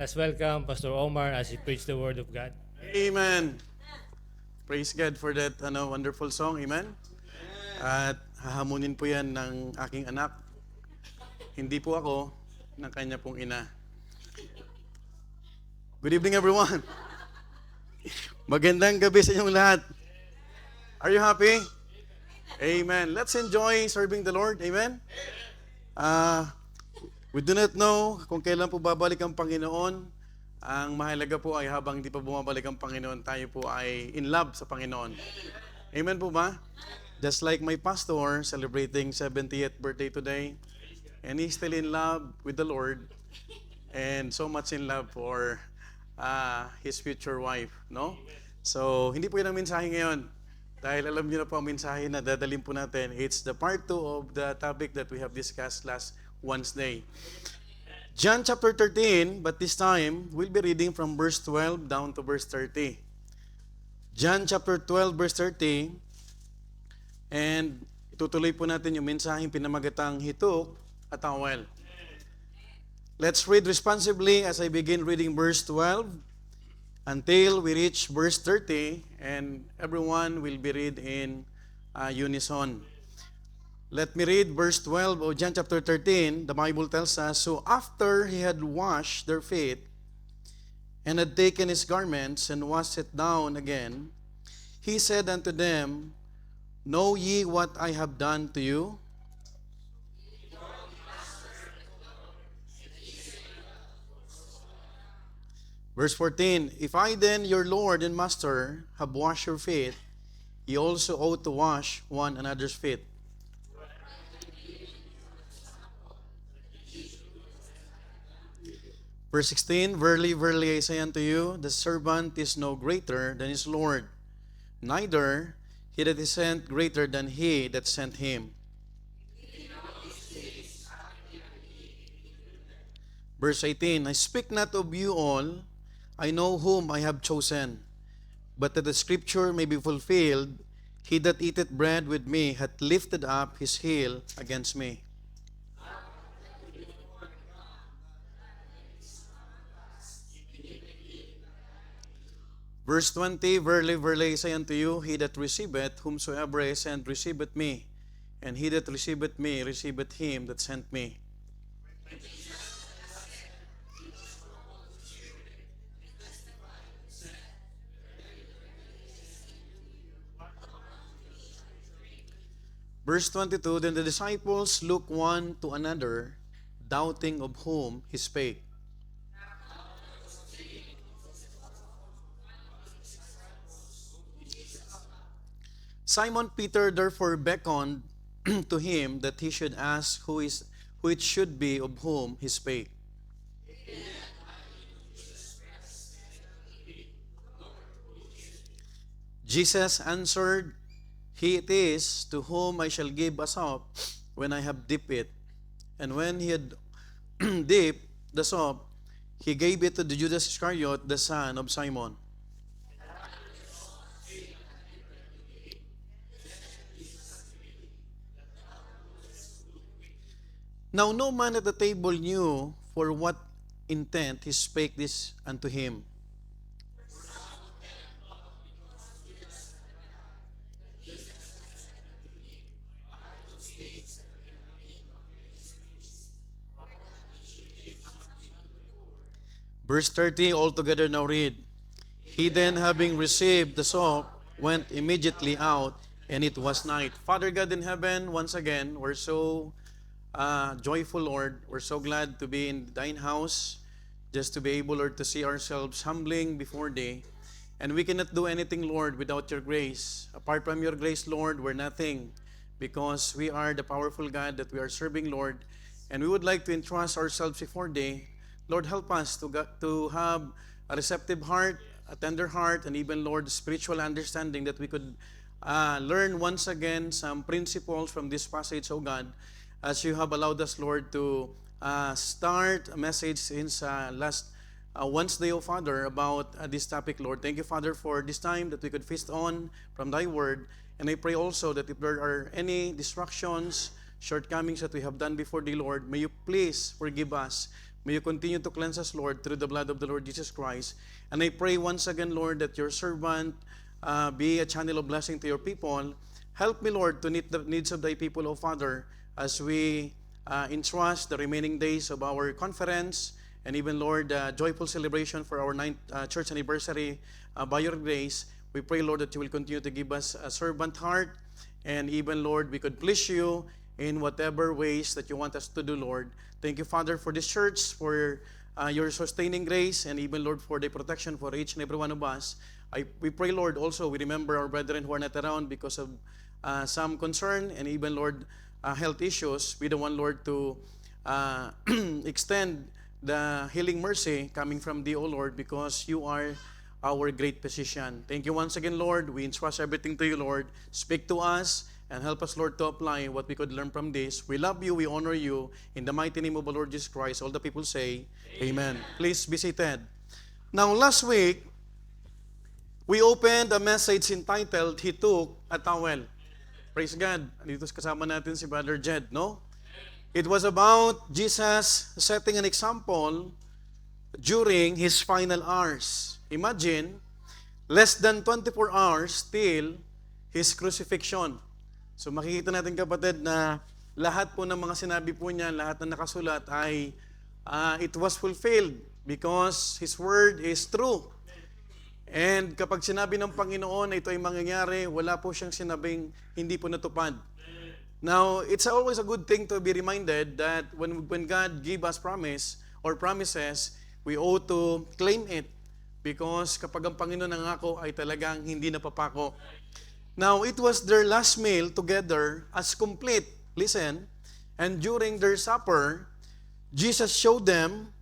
Let's welcome Pastor Omar as he preached the Word of God. Amen. Praise God for that wonderful song. Amen. At hahamunin po yan ng aking anak. Hindi po ako, ng kanya pong ina. Good evening everyone. Magandang gabi sa inyong lahat. Are you happy? Amen. Let's enjoy serving the Lord. Amen. We do not know kung kailan po babalik ang Panginoon. Ang mahalaga po ay habang hindi pa bumabalik ang Panginoon, tayo po ay in love sa Panginoon. Amen po ba? Just like my pastor celebrating 70th birthday today, and he's still in love with the Lord and so much in love for his future wife, no? So, hindi po yun ang mensahe ngayon. Dahil alam niyo na po ang mensahe na dadalhin po natin. It's the part 2 of the topic that we have discussed last Wednesday. John chapter 13, but this time, we'll be reading from verse 12 down to verse 30. John chapter 12, verse 30, and itutuloy po natin yung mensaheng pinamagatang hitok at tawel. Let's read responsibly as I begin reading verse 12 until we reach verse 30, and everyone will be read in unison. Let me read verse 12 of John chapter 13. The Bible tells us, "So after he had washed their feet, and had taken his garments, and washed it down again, he said unto them, Know ye what I have done to you? Verse 14, If I then, your Lord and Master, have washed your feet, ye also ought to wash one another's feet. Verse 16, Verily, verily, I say unto you, the servant is no greater than his Lord, neither he that is sent greater than he that sent him. Verse 18, I speak not of you all, I know whom I have chosen, but that the scripture may be fulfilled, he that eateth bread with me hath lifted up his heel against me. Verse 20, Verily, verily, I say unto you, he that receiveth whomsoever I send receiveth me, and he that receiveth me receiveth him that sent me. Verse 22, Then the disciples looked one to another, doubting of whom he spake. Simon Peter therefore beckoned to him that he should ask who it should be of whom he spake. Jesus answered, He it is to whom I shall give a sop when I have dipped it. And when he had dipped the sop, he gave it to Judas Iscariot, the son of Simon. Now no man at the table knew for what intent he spake this unto him. Verse 30, altogether now read. He then, having received the sop, went immediately out, and it was night. Father God in heaven, once again, we're so joyful, Lord. We're so glad to be in thine house, just to be able, Lord, to see ourselves humbling before thee. And we cannot do anything, Lord, without your grace. Apart from your grace, Lord, we're nothing, because we are the powerful God that we are serving, Lord. And we would like to entrust ourselves before thee. Lord, help us to have a receptive heart, a tender heart, and even, Lord, spiritual understanding that we could learn once again some principles from this passage, O God, as you have allowed us, Lord, to start a message since last Wednesday, O Father, about this topic, Lord. Thank you, Father, for this time that we could feast on from thy word. And I pray also that if there are any distractions, shortcomings that we have done before thee, Lord, may you please forgive us. May you continue to cleanse us, Lord, through the blood of the Lord Jesus Christ. And I pray once again, Lord, that your servant be a channel of blessing to your people. Help me, Lord, to meet the needs of thy people, O Father, as we entrust the remaining days of our conference, and even, Lord, joyful celebration for our 9th church anniversary by your grace. We pray, Lord, that you will continue to give us a servant heart, and even, Lord, we could please you in whatever ways that you want us to do, Lord. Thank you, Father, for this church, for your sustaining grace, and even, Lord, for the protection for each and every one of us. We pray, Lord, also we remember our brethren who are not around because of some concern, and even, Lord, health issues. We don't want, Lord, to extend the healing mercy coming from thee, O Lord, because you are our great physician. Thank you once again, Lord. We entrust everything to you, Lord. Speak to us and help us, Lord, to apply what we could learn from this. We love you, we honor you. In the mighty name of the Lord Jesus Christ, all the people say, Amen. Please be seated. Now, last week, we opened a message entitled, He Took a Towel. Praise God. Dito kasama natin si Brother Jed, no? It was about Jesus setting an example during His final hours. Imagine, less than 24 hours till His crucifixion. So makikita natin, kapatid, na lahat po ng mga sinabi po niya, lahat na nakasulat ay it was fulfilled because His word is true. And kapag sinabi ng Panginoon na ito ay mangyayari, wala po siyang sinabing hindi po natupad. Now, it's always a good thing to be reminded that when God give us promise or promises, we ought to claim it. Because kapag ang Panginoon nangako ay talagang hindi napapako. Now, it was their last meal together as complete. Listen, and during their supper, Jesus showed them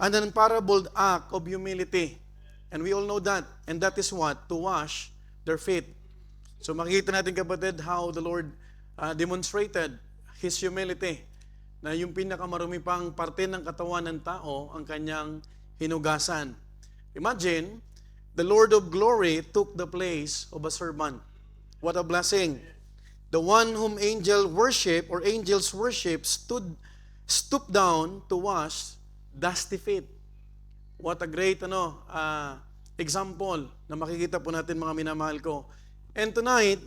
an unparalleled act of humility. And we all know that. And that is what? To wash their feet. So makikita natin, kapatid, how the Lord demonstrated His humility. Na yung pinakamarumi pang parte ng katawan ng tao, ang kanyang hinugasan. Imagine, the Lord of glory took the place of a servant. What a blessing. The one whom angels worship stooped down to wash dusty feet. What a great example na makikita po natin, mga minamahal ko. And tonight,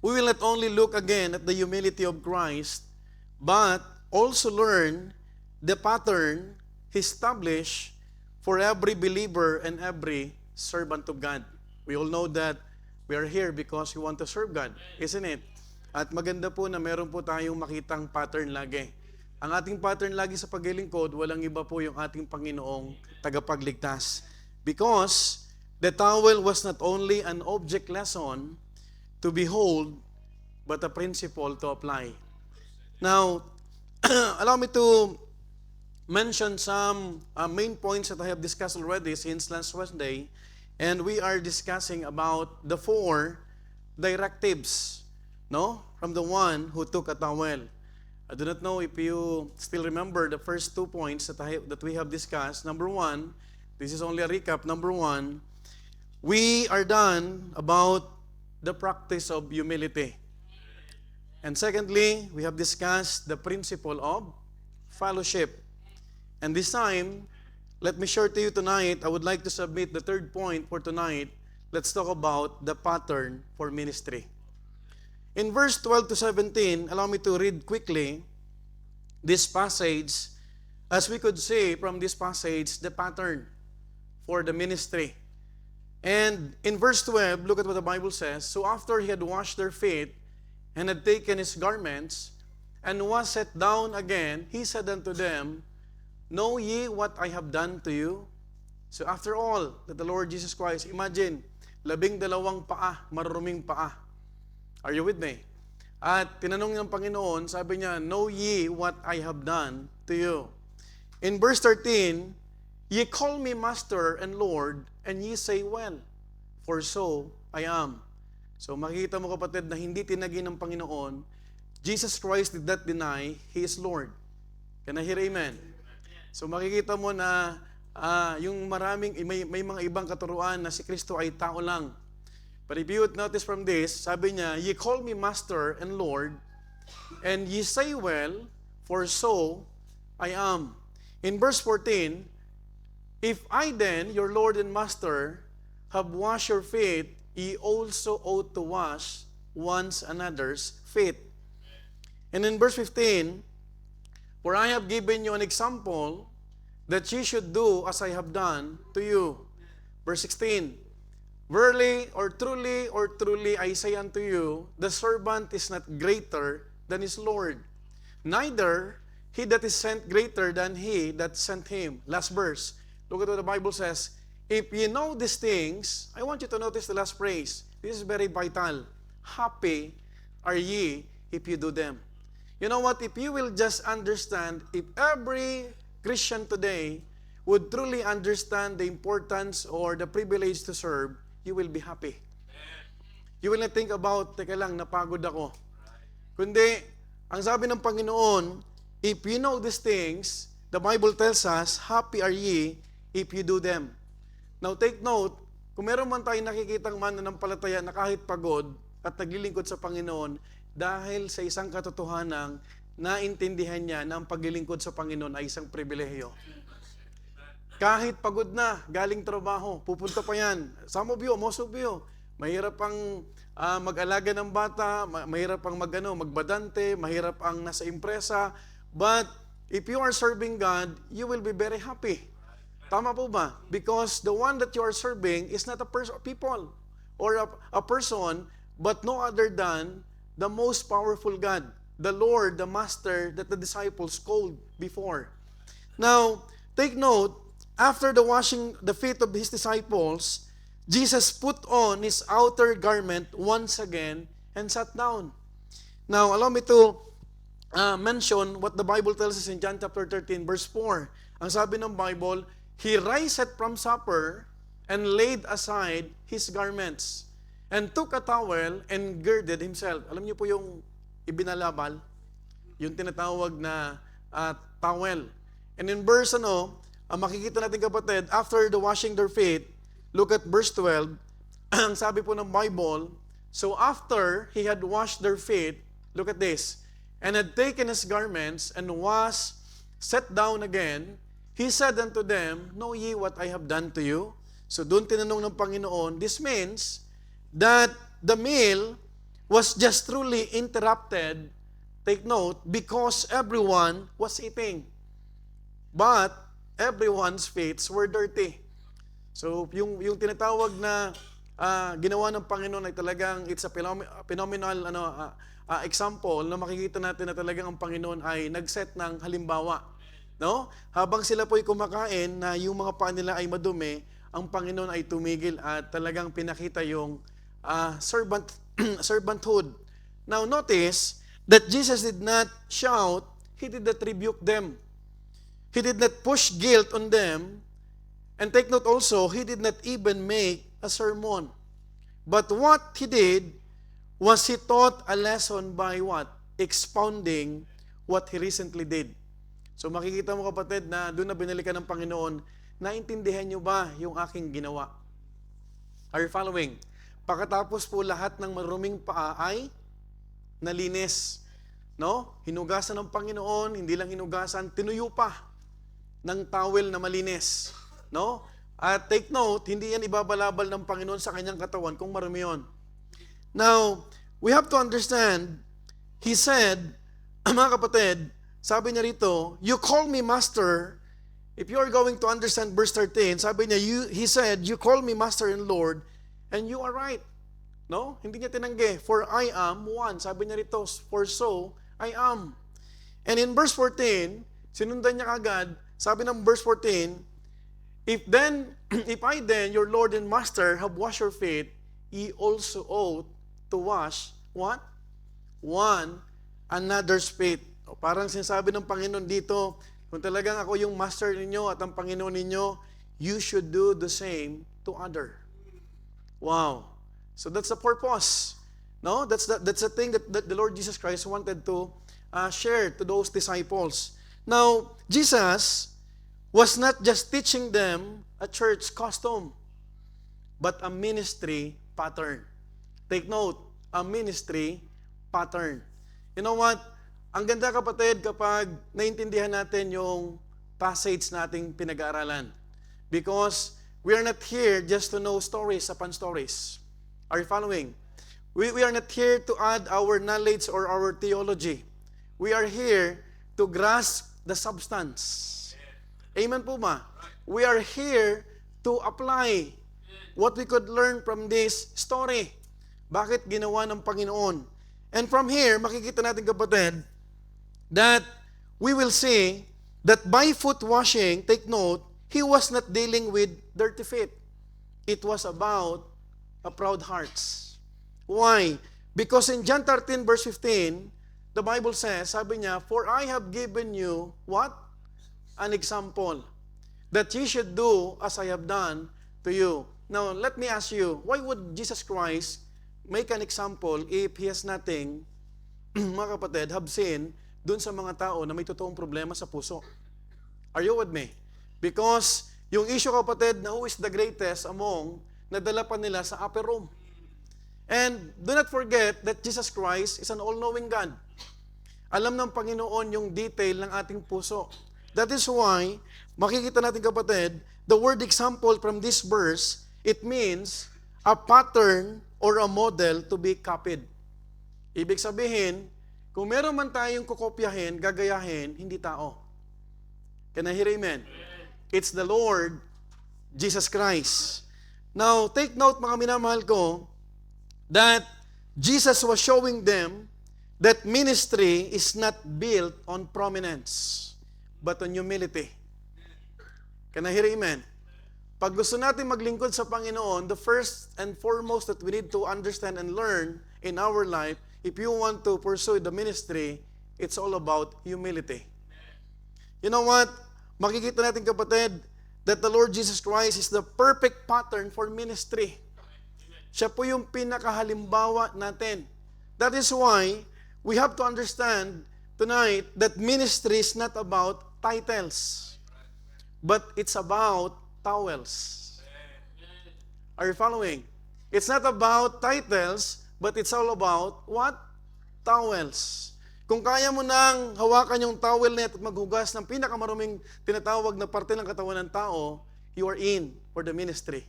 we will not only look again at the humility of Christ, but also learn the pattern He established for every believer and every servant of God. We all know that we are here because we want to serve God, isn't it? At maganda po na meron po tayong makitang pattern lagi. Ang ating pattern lagi sa paglilingkod, walang iba po yung ating Panginoong tagapagligtas. Because the towel was not only an object lesson to behold, but a principle to apply. Now, allow me to mention some main points that I have discussed already since last Wednesday, and we are discussing about the 4 directives, no, from the one who took a towel. I do not know if you still remember the first 2 points that we have discussed. Number 1, this is only a recap. Number 1, we are done about the practice of humility. And secondly, we have discussed the principle of fellowship. And this time, let me share to you tonight, I would like to submit the 3rd point for tonight. Let's talk about the pattern for ministry. In verse 12 to 17, allow me to read quickly this passage. As we could see from this passage, the pattern for the ministry. And in verse 12, look at what the Bible says. So after he had washed their feet, and had taken his garments, and was set down again, he said unto them, Know ye what I have done to you? So after all, that the Lord Jesus Christ, imagine, 12 paa, maruruming paa. Are you with me? At tinanong ng Panginoon, sabi niya, Know ye what I have done to you? In verse 13, Ye call me Master and Lord, and ye say, Well, for so I am. So makikita mo, kapatid, na hindi tinagi ng Panginoon, Jesus Christ did not deny He is Lord. Can I hear amen? So makikita mo na yung may mga ibang katuruan na si Kristo ay tao lang. But if you would notice from this, sabi niya, Ye call me Master and Lord, and ye say, Well, for so I am. In verse 14, if I then, your Lord and Master, have washed your feet, ye also ought to wash one another's feet. And in verse 15, for I have given you an example that ye should do as I have done to you. Verse 16, verily or truly I say unto you, the servant is not greater than his Lord, neither he that is sent greater than he that sent him. Last verse. Look at what the Bible says. If ye know these things, I want you to notice the last phrase. This is very vital. Happy are ye if you do them. You know what? If you will just understand, if every Christian today would truly understand the importance or the privilege to serve, you will be happy. You will not think about, teka lang, napagod ako. Kundi, ang sabi ng Panginoon, if you know these things, the Bible tells us, happy are ye if you do them. Now take note, kung meron man tayong nakikitang mananampalataya na kahit pagod at naglilingkod sa Panginoon, dahil sa isang katotohanang naintindihan niya na ang paglilingkod sa Panginoon ay isang pribilehiyo. Kahit pagod na, galing trabaho, pupunta pa yan. Some of you, most of you, mahirap pang mag-alaga ng bata, mahirap pang magbadante, mahirap ang nasa impresa, but if you are serving God, you will be very happy. Tama po ba? Because the one that you are serving is not a people or a person, but no other than the most powerful God, the Lord, the Master that the disciples called before. Now, take note, after the washing the feet of his disciples, Jesus put on his outer garment once again and sat down. Now, allow me to mention what the Bible tells us in John chapter 13, verse 4. Ang sabi ng Bible, he riseth from supper and laid aside his garments and took a towel and girded himself. Alam niyo po yung ibinalabal? Yung tinatawag na towel. And in verse makikita natin kapatid, after the washing their feet, look at verse 12, ang sabi po ng Bible, so after he had washed their feet, look at this, and had taken his garments and was set down again, he said unto them, know ye what I have done to you? So doon tinanong ng Panginoon, this means that the meal was just truly interrupted, take note, because everyone was eating. But everyone's feet were dirty. So yung tinatawag na ginawa ng Panginoon ay talagang it's a phenomenal example na makikita natin na talagang ang Panginoon ay nagset ng halimbawa. No? Habang sila po'y kumakain na yung mga paa nila ay madumi, ang Panginoon ay tumigil at talagang pinakita yung servanthood. Now notice that Jesus did not shout, he did not rebuke them. He did not push guilt on them. And take note also, he did not even make a sermon. But what he did was he taught a lesson by what? Expounding what he recently did. So makikita mo kapatid na doon na binalikan ng Panginoon, naintindihan niyo ba yung aking ginawa? Are you following? Pagkatapos po lahat ng maruming paa ay nalinis. No? Hinugasan ng Panginoon, hindi lang hinugasan, tinuyo pa ng towel na malinis. No? At take note, hindi yan ibabalabal ng Panginoon sa kanyang katawan kung marumi yun. Now, we have to understand, he said, mga kapatid, sabi niya rito, you call me master. If you are going to understand verse 13, sabi niya, he said, you call me master and Lord, and you are right. No? Hindi niya tinanggi, for I am one. Sabi niya rito, for so I am. And in verse 14, sinundan niya agad, sabi ng verse 14, if I then, your Lord and Master, have washed your feet, ye also ought to wash, what? One another's feet. O, parang sinasabi ng Panginoon dito, kung talagang ako yung master ninyo at ang Panginoon ninyo, you should do the same to other. Wow. So that's the purpose. No? That's the thing that the Lord Jesus Christ wanted to share to those disciples. Now, Jesus was not just teaching them a church custom, but a ministry pattern. Take note, a ministry pattern. You know what? Ang ganda kapatid kapag naintindihan natin yung passage nating pinag-aaralan. Because we are not here just to know stories upon stories. Are you following? We are not here to add our knowledge or our theology. We are here to grasp the substance. Amen po ba? We are here to apply what we could learn from this story. Bakit ginawa ng Panginoon? And from here, makikita natin kapatid, that we will see that by foot washing, take note, he was not dealing with dirty feet. It was about a proud hearts. Why? Because in John 13 verse 15, the Bible says, sabi niya, "For I have given you," what? "An example, that ye should do as I have done to you." Now, let me ask you, why would Jesus Christ make an example if He has nothing, mga kapatid, have seen dun sa mga tao na may totoong problema sa puso? Are you with me? Because yung issue, kapatid, na who is the greatest among, nadala pa nila sa upper room. And do not forget that Jesus Christ is an all-knowing God. Alam ng Panginoon yung detail ng ating puso. That is why, makikita natin kapatid, the word example from this verse, it means a pattern or a model to be copied. Ibig sabihin, kung meron man tayong kukopyahin, gagayahin, hindi tao. Can I hear amen? It's the Lord Jesus Christ. Now, take note mga minamahal ko, that Jesus was showing them that ministry is not built on prominence, but on humility. Can I hear amen? Pag gusto natin maglingkod sa Panginoon, the first and foremost that we need to understand and learn in our life, if you want to pursue the ministry, it's all about humility. You know what? Makikita natin kapatid, that the Lord Jesus Christ is the perfect pattern for ministry. Siya po yung pinakahalimbawa natin. That is why we have to understand tonight that ministry is not about titles, but it's about towels. Are you following? It's not about titles, but it's all about what? Towels. Kung kaya mo nang hawakan yung towel net at maghugas ng pinakamaruming tinatawag na parte ng katawan ng tao, you are in for the ministry.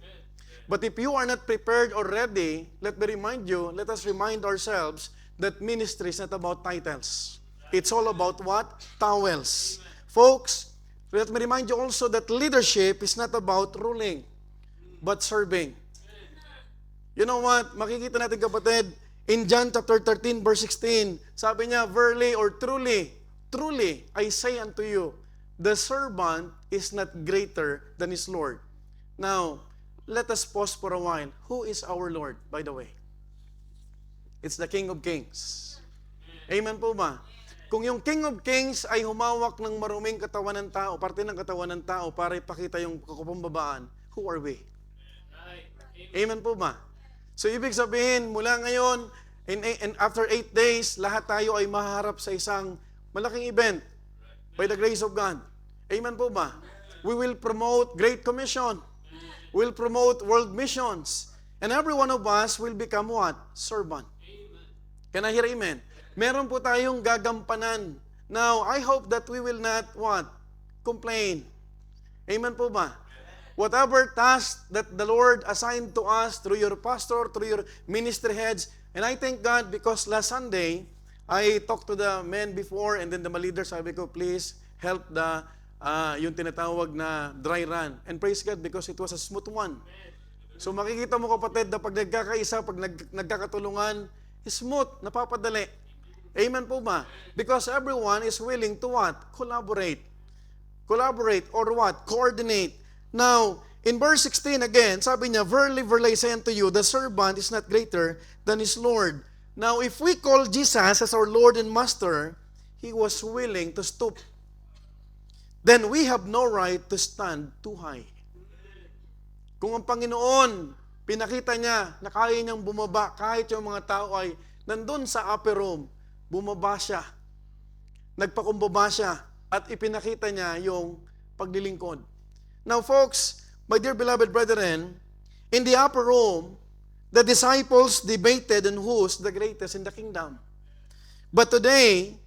But if you are not prepared or ready, let us remind ourselves that ministry is not about titles. It's all about what? Towels. Folks, let me remind you also that leadership is not about ruling, but serving. You know what? Makikita natin kapatid, in John chapter 13 verse 16, sabi niya, "Verily or truly, truly, I say unto you, the servant is not greater than his Lord." Now, let us pause for a while. Who is our Lord, by the way? It's the King of Kings. Amen po ba? Kung yung King of Kings ay humawak ng maruming katawan ng tao, parte ng katawan ng tao para ipakita yung kakumbabaan, who are we? Amen po ba? So ibig sabihin, mula ngayon, and after 8 days, lahat tayo ay maharap sa isang malaking event by the grace of God. Amen po ba? We will promote Great Commission. We'll promote world missions. And every one of us will become what? Servant. Can I hear amen? Meron po tayong gagampanan. Now, I hope that we will not, what? Complain. Amen po ba? Whatever task that the Lord assigned to us through your pastor, through your ministry heads, and I thank God because last Sunday, I talked to the men before and then the leaders, sabi ko, please help yung tinatawag na dry run. And praise God because it was a smooth one. So makikita mo kapatid na pag nagkakaisa, pag nagkakatulungan, smooth, napapadali. Amen po ba? Because everyone is willing to what? Collaborate. Collaborate or what? Coordinate. Now, in verse 16 again, sabi niya, "Verily, verily, I say unto you, the servant is not greater than his Lord." Now, if we call Jesus as our Lord and Master, He was willing to stoop. Then we have no right to stand too high. Kung ang Panginoon, pinakita niya na kaya niyang bumaba, kahit yung mga tao ay nandun sa upper room, bumaba siya. Nagpakumbaba siya at ipinakita niya yung paglilingkod. Now folks, my dear beloved brethren, in the upper room, the disciples debated on who's the greatest in the kingdom. But today,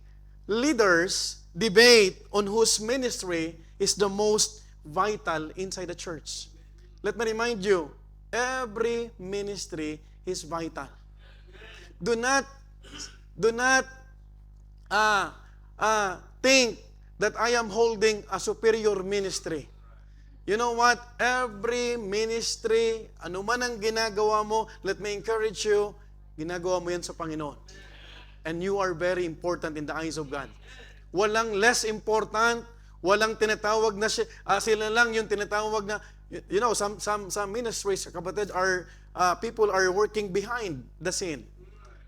leaders debate on whose ministry is the most vital inside the church. Let me remind you, every ministry is vital. Do not think that I am holding a superior ministry. You know what? Every ministry, ano man ang ginagawa mo, let me encourage you, ginagawa mo yan sa Panginoon. And you are very important in the eyes of God. Walang less important, walang tinatawag na sila lang yung tinatawag na, you know, some ministries, kapatid, people are working behind the scene.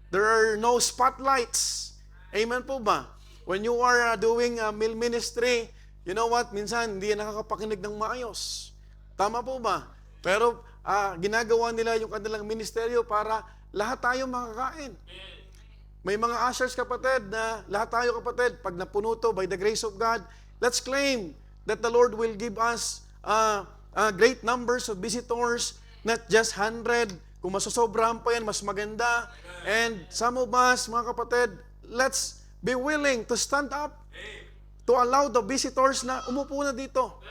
There are no spotlights. Amen po ba? When you are doing meal ministry, you know what? Minsan, hindi nakakapakinig ng maayos. Tama po ba? Pero ginagawa nila yung kanilang ministeryo para lahat tayo makakain. May mga ushers, kapatid, na lahat tayo, kapatid, pag napuno to by the grace of God, let's claim that the Lord will give us great numbers of visitors, not just 100. Kung masosobrahan pa yan, mas maganda. And some of us, mga kapatid, let's be willing to stand up to allow the visitors na umupo na dito.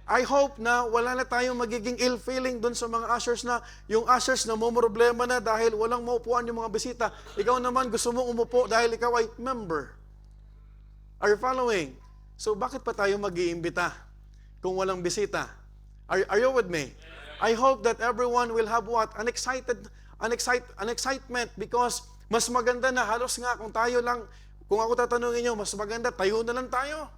I hope na wala na tayong magiging ill feeling doon sa mga ushers na yung ushers na problema na dahil walang maupuan yung mga bisita. Ikaw naman gusto mong umupo dahil ikaw ay member. Are you following? So bakit pa tayo mag-iimbita kung walang bisita? Are you with me? I hope that everyone will have what? An excitement because mas maganda na halos nga kung tayo lang, kung ako tatanungin nyo, mas maganda tayo na lang tayo.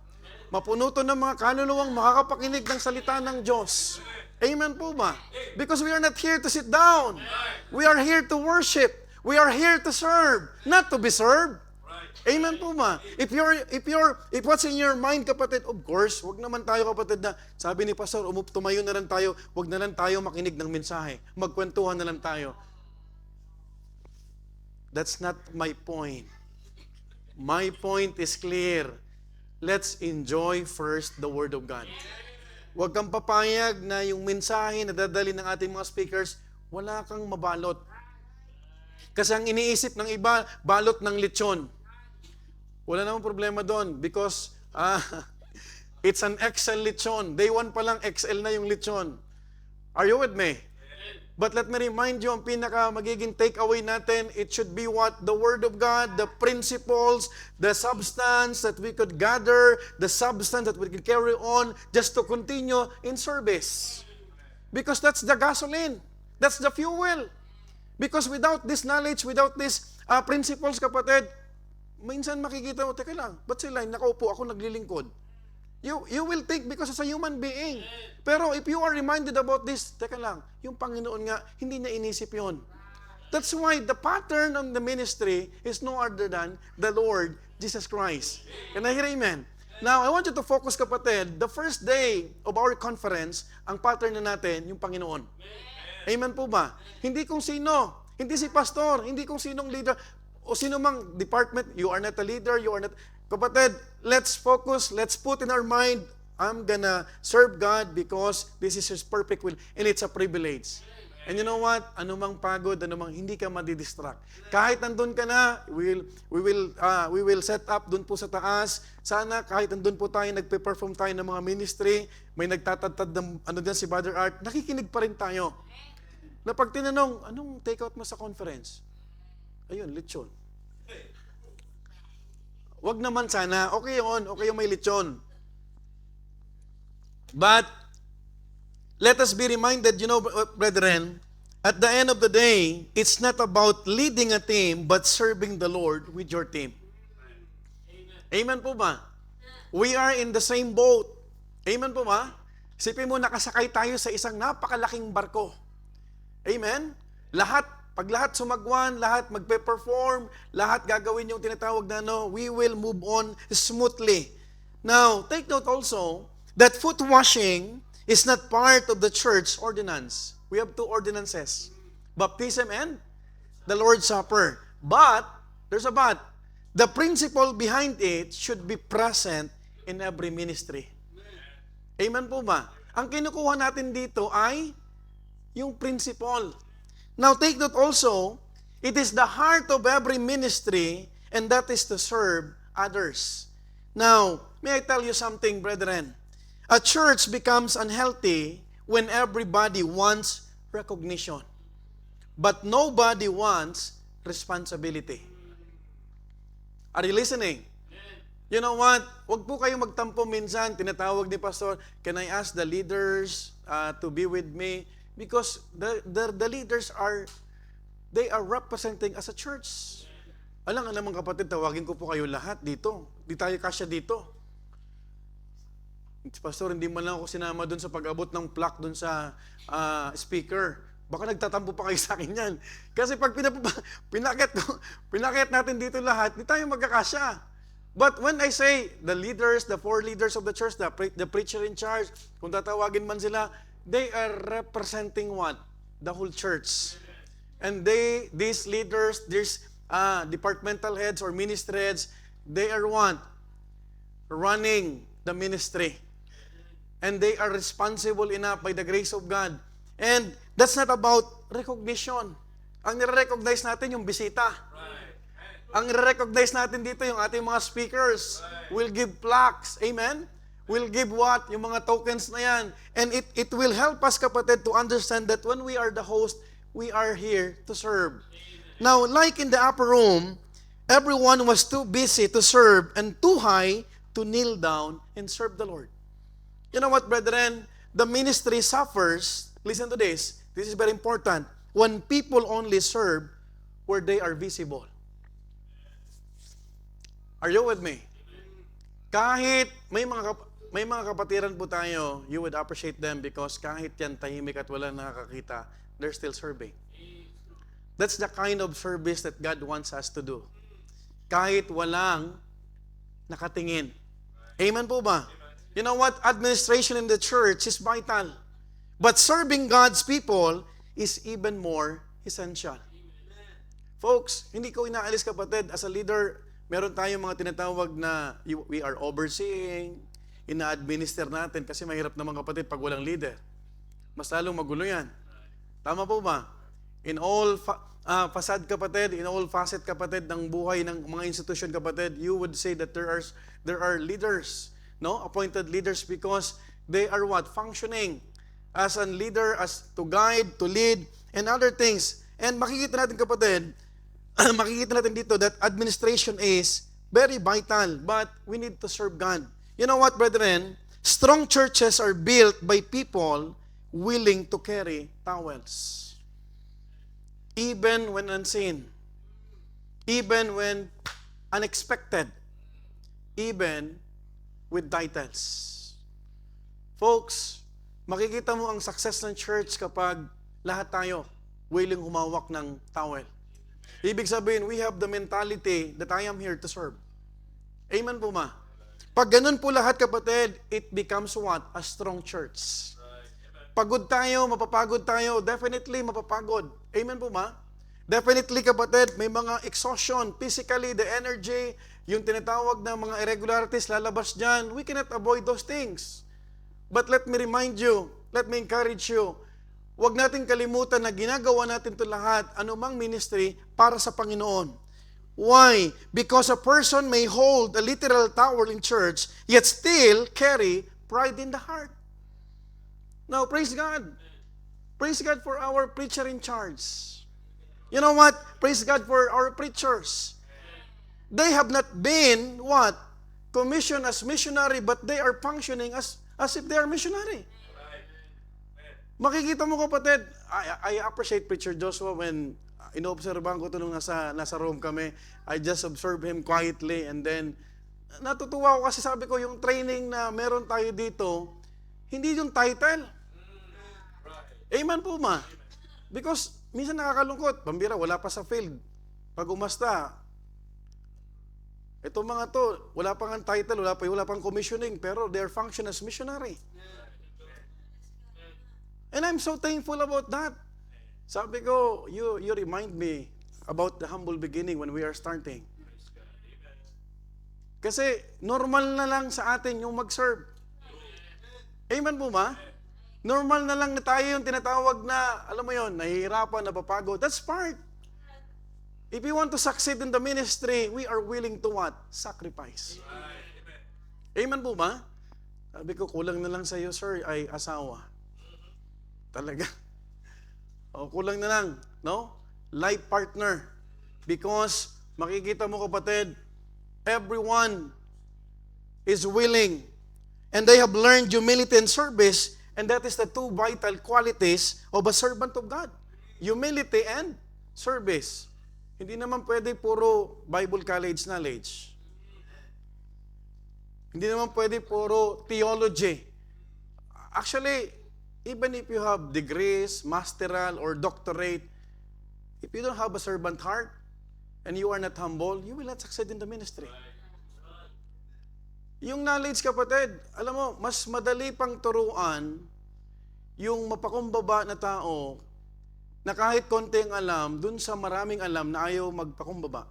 Mapuno to ng mga kaluluwang makakapakinig ng salita ng Diyos. Amen po ba? Because we are not here to sit down. We are here to worship. We are here to serve, not to be served. Amen po ba? If what's in your mind, kapatid, of course, wag naman tayo, kapatid, na sabi ni Pastor, tumayo na lang tayo, wag na lang tayo makinig ng mensahe. Magkwentuhan na lang tayo. That's not my point. My point is clear. Let's enjoy first the Word of God. Huwag kang papayag na yung mensahe na dadali ng ating mga speakers, wala kang mabalot. Kasi ang iniisip ng iba, balot ng lechon. Wala namang problema doon because it's an XL lechon. Day 1 pa lang, XL na yung lechon. Are you with me? But let me remind you, ang pinaka magiging takeaway natin, it should be what? The Word of God, the principles, the substance that we could gather, the substance that we could carry on just to continue in service. Because that's the gasoline. That's the fuel. Because without this knowledge, without these principles, kapatid, minsan makikita mo, teka lang, ba't sila nakaupo, ako naglilingkod? You will think because as a human being. Pero if you are reminded about this, teka lang, yung Panginoon nga, hindi niya inisip yon. That's why the pattern of the ministry is no other than the Lord Jesus Christ. Can I hear amen? Now, I want you to focus, kapatid, the first day of our conference, ang pattern na natin, yung Panginoon. Amen po ba? Hindi kung sino, hindi si pastor, hindi kung sinong leader, o sino mang department, you are not a leader, you are not... Kapatid, let's focus, let's put in our mind, I'm gonna serve God because this is His perfect will, and it's a privilege. And you know what? Anumang pagod, anumang hindi ka madidistract. Kahit nandun ka na, we will set up dun po sa taas. Sana kahit nandun po tayo, nagpe-perform tayo ng mga ministry, may nagtatadtad ng dyan si Brother Art, nakikinig pa rin tayo. Na pag tinanong, anong take out mo sa conference? Ayun, lechon. Wag naman sana, okay yung may lechon. But, let us be reminded, you know, brethren, at the end of the day, it's not about leading a team, but serving the Lord with your team. Amen po ba? We are in the same boat. Amen po ba? Isipin mo, nakasakay tayo sa isang napakalaking barko. Amen? Pag lahat sumagwan, lahat magpe-perform, lahat gagawin yung tinatawag na we will move on smoothly. Now, take note also that foot washing is not part of the church ordinance. We have 2 ordinances, baptism and the Lord's Supper. But, there's a but. The principle behind it should be present in every ministry. Amen po ba? Ang kinukuha natin dito ay yung principle. Now, take note also, it is the heart of every ministry, and that is to serve others. Now, may I tell you something, brethren? A church becomes unhealthy when everybody wants recognition, but nobody wants responsibility. Are you listening? You know what? Huwag po kayong magtampo minsan. Tinatawag ni Pastor, can I ask the leaders to be with me? Because the leaders they are representing as a church. Alam nga naman kapatid, tawagin ko po kayo lahat dito. Di tayo kasya dito. Pastor, hindi man lang ako sinama doon sa pag-abot ng plaque doon sa speaker. Baka nagtatampo pa kayo sa akin yan. Kasi pag pinakit natin dito lahat, di tayo magkakasya. But when I say the leaders, the four leaders of the church, the preacher in charge, kung tatawagin man sila, they are representing what? The whole church. And these leaders, these departmental heads or ministry heads, they are what? Running the ministry. And they are responsible enough by the grace of God. And that's not about recognition. Ang nire-recognize natin yung bisita. Ang nire-recognize natin dito yung ating mga speakers. We'll give plaques. Amen? We'll give what? Yung mga tokens na yan. And it will help us, kapatid, to understand that when we are the host, we are here to serve. Now, like in the upper room, everyone was too busy to serve and too high to kneel down and serve the Lord. You know what, brethren? The ministry suffers, listen to this is very important, when people only serve where they are visible. Are you with me? Kahit may mga kapatiran po tayo, you would appreciate them because kahit yan tahimik at wala nakakakita, they're still serving. That's the kind of service that God wants us to do. Kahit walang nakatingin. Amen po ba? You know what? Administration in the church is vital. But serving God's people is even more essential. Folks, hindi ko inaalis, kapatid, as a leader, meron tayong mga tinatawag na we are overseeing, ina-administer natin kasi mahirap naman, kapatid, pag walang leader. Mas lalong magulo yan. Tama po ba? In all facet, kapatid, in all facet, kapatid, ng buhay ng mga institution, kapatid, you would say that there are leaders, no? Appointed leaders because they are what? Functioning as a leader, as to guide, to lead, and other things. And makikita natin, kapatid, makikita natin dito that administration is very vital, but we need to serve God. You know what, brethren? Strong churches are built by people willing to carry towels. Even when unseen. Even when unexpected. Even with titles. Folks, makikita mo ang success ng church kapag lahat tayo willing humawak ng towel. Ibig sabihin, we have the mentality that I am here to serve. Amen po ma? Pag ganun po lahat, kapatid, it becomes what? A strong church. Pagod tayo, mapapagod tayo, definitely mapapagod. Amen po ma? Definitely, kapatid, may mga exhaustion, physically, the energy, yung tinatawag na mga irregularities lalabas dyan. We cannot avoid those things. But let me remind you, let me encourage you, huwag natin kalimutan na ginagawa natin ito lahat, anumang ministry, para sa Panginoon. Why? Because a person may hold a literal towel in church, yet still carry pride in the heart. Now, praise God. Praise God for our preacher in charge. You know what? Praise God for our preachers. They have not been, what? Commissioned as missionary, but they are functioning as if they are missionary. Makikita mo, kapatid, I appreciate Preacher Joshua when inoobserbahan ko ito nung nasa Rome kami. I just observe him quietly and then natutuwa ko kasi sabi ko, yung training na meron tayo dito, hindi yung title. Amen po ma? Because minsan nakakalungkot, pambira, wala pa sa field. Pag umasta, itong mga to, wala pang title, wala pang commissioning, pero they're function as missionary. And I'm so thankful about that. Sabi ko, you remind me about the humble beginning when we are starting. Kasi normal na lang sa atin yung mag-serve. Amen po ma? Normal na lang na tayo yung tinatawag na, alam mo yon, nahihirapan, napapagod. That's part. If we want to succeed in the ministry, we are willing to what? Sacrifice. Amen po ba? Sabi ko, kulang na lang sa iyo, sir, ay asawa. Talaga. O, kulang na lang, no? Life partner. Because, makikita mo kapatid, everyone is willing. And they have learned humility and service, and that is the two vital qualities of a servant of God. Humility and service. Hindi naman pwede puro Bible college knowledge. Hindi naman pwede puro theology. Actually, even if you have degrees, masteral, or doctorate, if you don't have a servant heart, and you are not humble, you will not succeed in the ministry. Yung knowledge, kapatid, alam mo, mas madali pang turuan yung mapakumbaba na tao na kahit konti ang alam, dun sa maraming alam na ayaw magpakumbaba.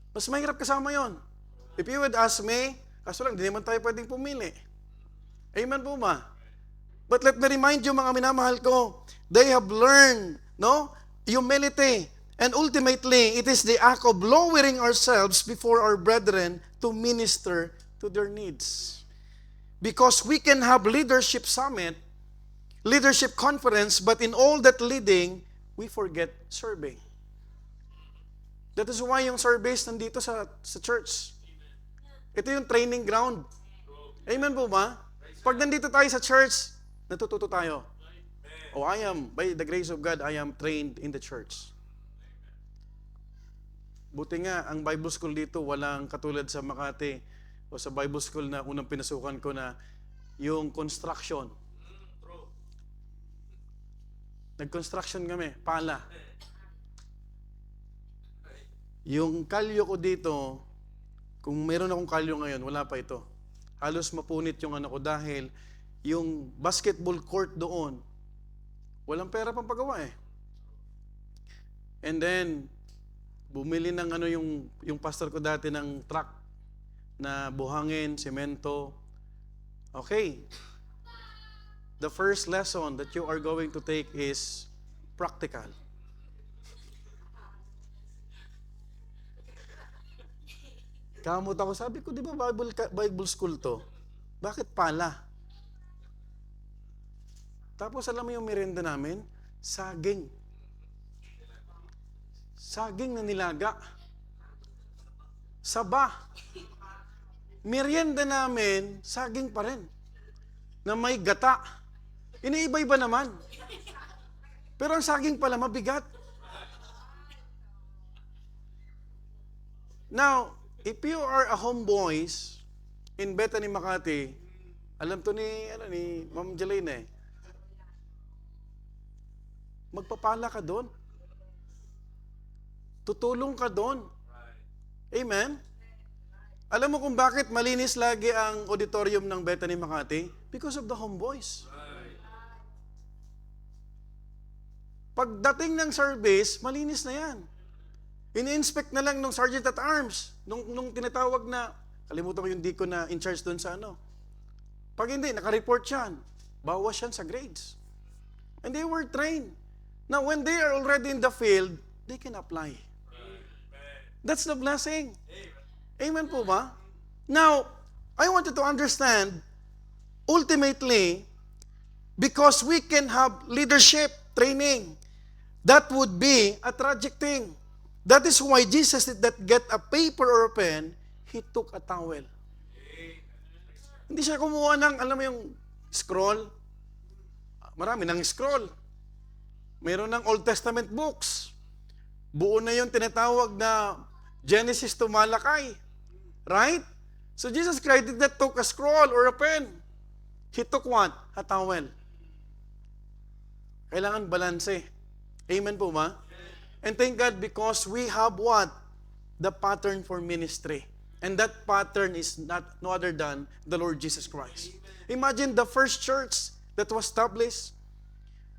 Mas mahirap kasama yon. If you would ask me, kaso lang, hindi naman tayo pwedeng pumili. Amen po ba? But let me remind you, mga minamahal ko, they have learned, no, humility. And ultimately, it is the act of lowering ourselves before our brethren to minister to their needs. Because we can have leadership summit, leadership conference, but in all that leading, we forget serving. That is why yung service nandito sa church. Ito yung training ground. Amen po ba? Pag nandito tayo sa church, natututo tayo. Oh, by the grace of God, I am trained in the church. Buti nga, ang Bible school dito, walang katulad sa Makati o sa Bible school na unang pinasukan ko na yung construction. Nag-construction kami, pala. Yung kalyo ko dito, kung meron akong kalyo ngayon, wala pa ito. Halos mapunit yung ko dahil yung basketball court doon, walang pera pang pagawa eh. And then, bumili ng yung pastor ko dati ng truck na buhangin, semento. Okay. The first lesson that you are going to take is practical. Kamot ako, sabi ko, di ba Bible school to? Bakit pala? Tapos alam mo yung merienda namin? Saging. Saging na nilaga. Saba. Merienda namin, saging pa rin. Na may gata. Iniiba-iba naman. Pero ang saging pala mabigat. Now, if you are a homeboys in Bethany, Makati, alam to ni Ma'am Jelaine eh, magpapala ka doon. Tutulong ka doon. Amen? Alam mo kung bakit malinis lagi ang auditorium ng Bethany, Makati? Because of the homeboys. Pagdating ng service, malinis na yan. Ini-inspect na lang ng Sergeant at Arms, nung tinatawag na, kalimutan ko yung deacon na in charge doon sa Pag hindi, naka-report yan. Bawas yan sa grades. And they were trained. Now, when they are already in the field, they can apply. That's the blessing. Amen po ba? Now, I want you to understand, ultimately, because we can have leadership training, that would be a tragic thing. That is why Jesus did not get a paper or a pen, He took a towel. Hindi siya kumuha ng, alam mo yung scroll? Marami ng scroll. Meron ng Old Testament books. Buo na yung tinatawag na Genesis to Malakay. Right? So Jesus Christ did not took a scroll or a pen. He took what? A towel. Kailangan balanse. Amen po ba? And thank God because we have what? The pattern for ministry. And that pattern is no other than the Lord Jesus Christ. Imagine the first church that was established.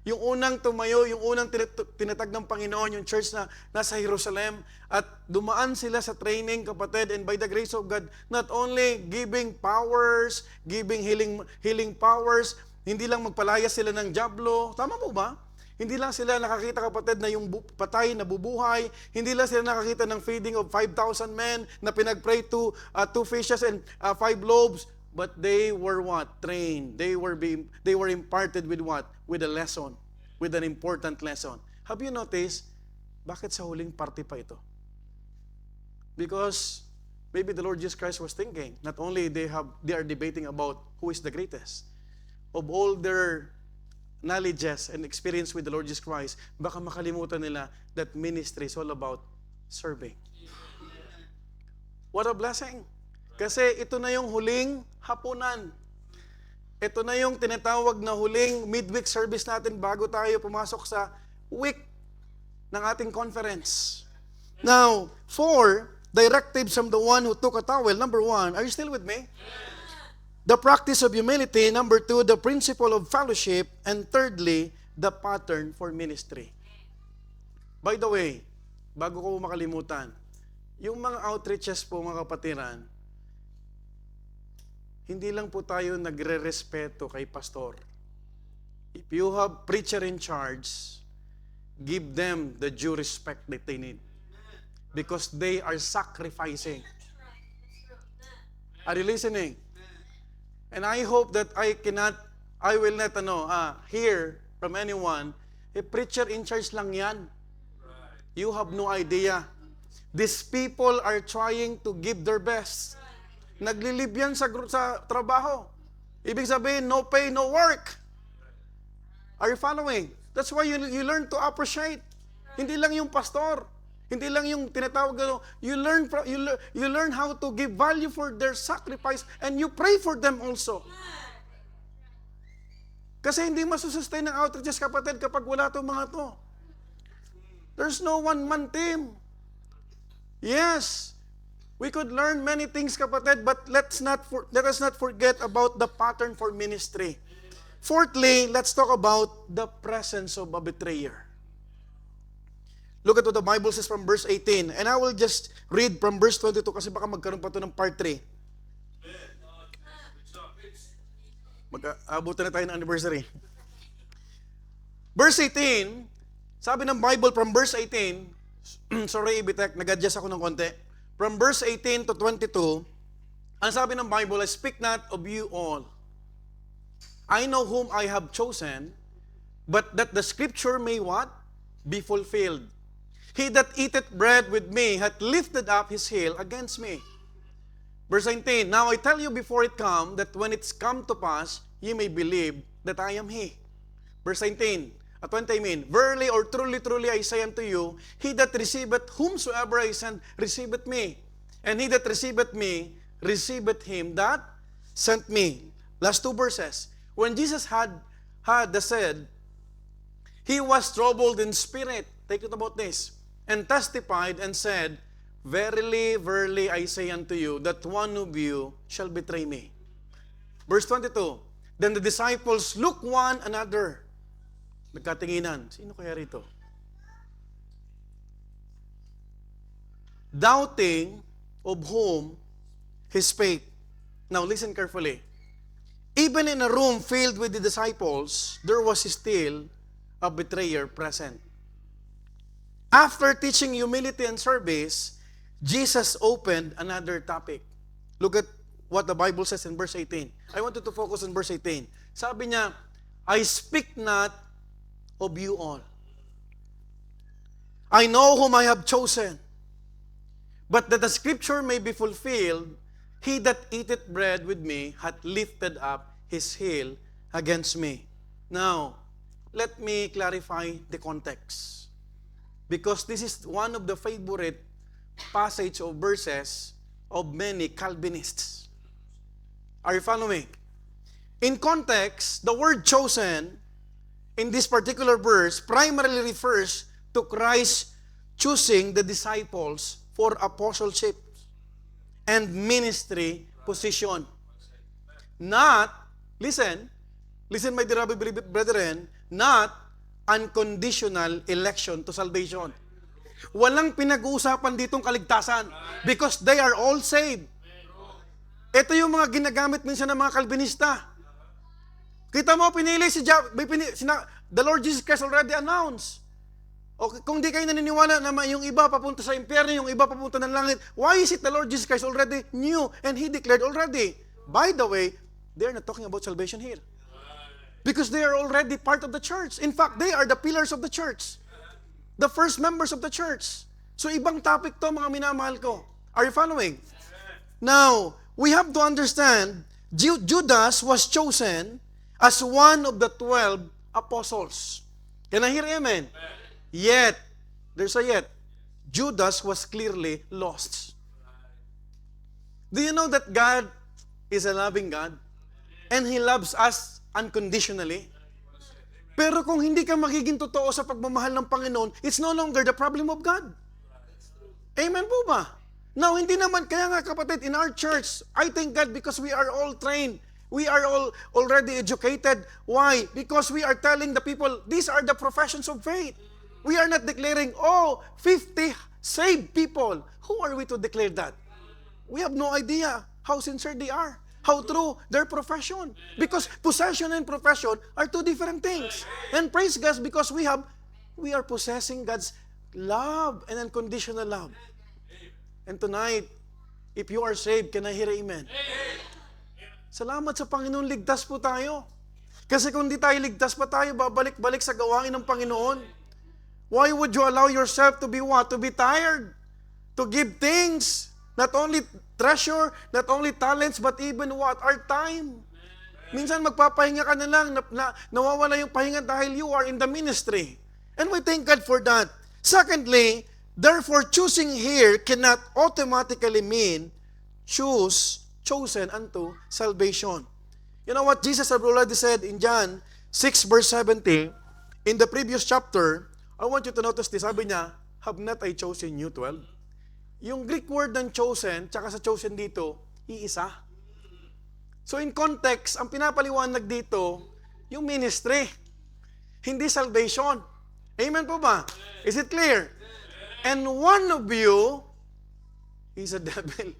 Yung unang tumayo, yung unang tinatag ng Panginoon, yung church na nasa Jerusalem, at dumaan sila sa training, kapatid, and by the grace of God, not only giving powers, giving healing powers, hindi lang magpalaya sila ng dyablo, tama po ba? Hindi lang sila nakakita, kapatid, na yung patay na bubuhay. Hindi lang sila nakakita ng feeding of 5,000 men na pinag-pray to 2 fishes and 5 loaves. But they were what? Trained. They were imparted with what? With a lesson. With an important lesson. Have you noticed, bakit sa huling parte pa ito? Because maybe the Lord Jesus Christ was thinking, not only they are debating about who is the greatest. Of all their knowledges and experience with the Lord Jesus Christ, baka makalimutan nila that ministry is all about serving. What a blessing! Kasi ito na yung huling hapunan. Ito na yung tinatawag na huling midweek service natin bago tayo pumasok sa week ng ating conference. Now, 4 directives from the one who took a towel. Number 1, are you still with me? The practice of humility. Number 2, the principle of fellowship. And thirdly, the pattern for ministry. By the way, bago ko makalimutan, yung mga outreaches po, mga kapatiran, hindi lang po tayo nagre-respeto kay pastor. If you have preacher in charge, give them the due respect that they need. Because they are sacrificing. Are you listening? And I hope that I will not hear from anyone, preacher in charge lang yan. You have no idea. These people are trying to give their best. Naglilib yan sa trabaho. Ibig sabihin, no pay, no work. Are you following? That's why you learn to appreciate. Hindi lang yung pastor. Hindi lang yung tinatawag, you learn how to give value for their sacrifice and you pray for them also. Kasi hindi masusustain ng outreaches, kapatid, kapag wala itong mga to. There's no one-man team. Yes, we could learn many things, kapatid, but let us not forget about the pattern for ministry. Fourthly, let's talk about the presence of a betrayer. Look at what the Bible says from verse 18. And I will just read from verse 22 kasi baka magkaroon pa ito ng part 3. Mag-aabutan na tayo ng anniversary. Verse 18, sabi ng Bible from verse 18, sorry Ibitek, nag-adjust ako ng konti. From verse 18 to 22, ang sabi ng Bible, I speak not of you all. I know whom I have chosen, but that the scripture may what? Be fulfilled. He that eateth bread with me hath lifted up his heel against me. Verse 19, now I tell you before it come, that when it's come to pass, ye may believe that I am he. Verse 19, at 20 I mean, verily or truly, truly I say unto you, he that receiveth whomsoever I send, receiveth me. And he that receiveth me, receiveth him that sent me. Last 2 verses. When Jesus had said, he was troubled in spirit. Take note about this. And testified and said, verily, verily, I say unto you, that one of you shall betray me. Verse 22, then the disciples look one another. Nagkatinginan. Sino kaya rito? Doubting of whom he spake. Now listen carefully. Even in a room filled with the disciples, there was still a betrayer present. After teaching humility and service, Jesus opened another topic. Look at what the Bible says in verse 18. I want you to focus on verse 18. Sabi niya, I speak not of you all. I know whom I have chosen. But that the scripture may be fulfilled, he that eateth bread with me hath lifted up his heel against me. Now, let me clarify the context. Because this is one of the favorite passage or verses of many Calvinists. Are you following? In context, the word chosen in this particular verse primarily refers to Christ choosing the disciples for apostleship and ministry position. Not, listen my dear brethren, not unconditional election to salvation. Walang pinag-uusapan ditong kaligtasan because they are all saved. Ito yung mga ginagamit minsan ng mga Calvinista. Kita mo, pinili si the Lord Jesus Christ already announced. Okay, kung di kayo naniniwala na yung iba papunta sa impyerno, yung iba papunta ng langit, why is it the Lord Jesus Christ already knew and He declared already? By the way, they're not talking about salvation here. Because they are already part of the church. In fact, they are the pillars of the church. The first members of the church. So ibang topic to, mga minamahal ko. Are you following? Now, we have to understand, Judas was chosen as one of the 12 apostles. Can I hear amen? Yet, there's a yet. Judas was clearly lost. Do you know that God is a loving God? And He loves us unconditionally? Pero kung hindi ka magiging totoo sa pagmamahal ng Panginoon, it's no longer the problem of God. Amen po ba? Now, hindi naman, kaya nga kapatid, in our church, I thank God because we are all trained. We are all already educated. Why? Because we are telling the people, these are the professions of faith. We are not declaring, 50 saved people. Who are we to declare that? We have no idea how sincere they are, how true their profession. Because possession and profession are two different things. And praise God because we are possessing God's love and unconditional love. And tonight, if you are saved, can I hear amen? Salamat sa Panginoon, ligtas po tayo. Kasi kung di tayo ligtas pa tayo, babalik-balik sa gawain ng Panginoon. Why would you allow yourself to be what? To be tired. To give things. Not only treasure, not only talents, but even what? Our time. Minsan magpapahinga ka na lang, nawawala yung pahinga dahil you are in the ministry. And we thank God for that. Secondly, therefore choosing here cannot automatically mean chosen unto salvation. You know what Jesus had already said in John 6 verse 70, in the previous chapter, I want you to notice this, sabi niya, have not I chosen you 12? Yung Greek word ng chosen, tsaka sa chosen dito, iisa. So in context, ang pinapaliwanag dito, yung ministry, hindi salvation. Amen po ba? Is it clear? And one of you is a devil.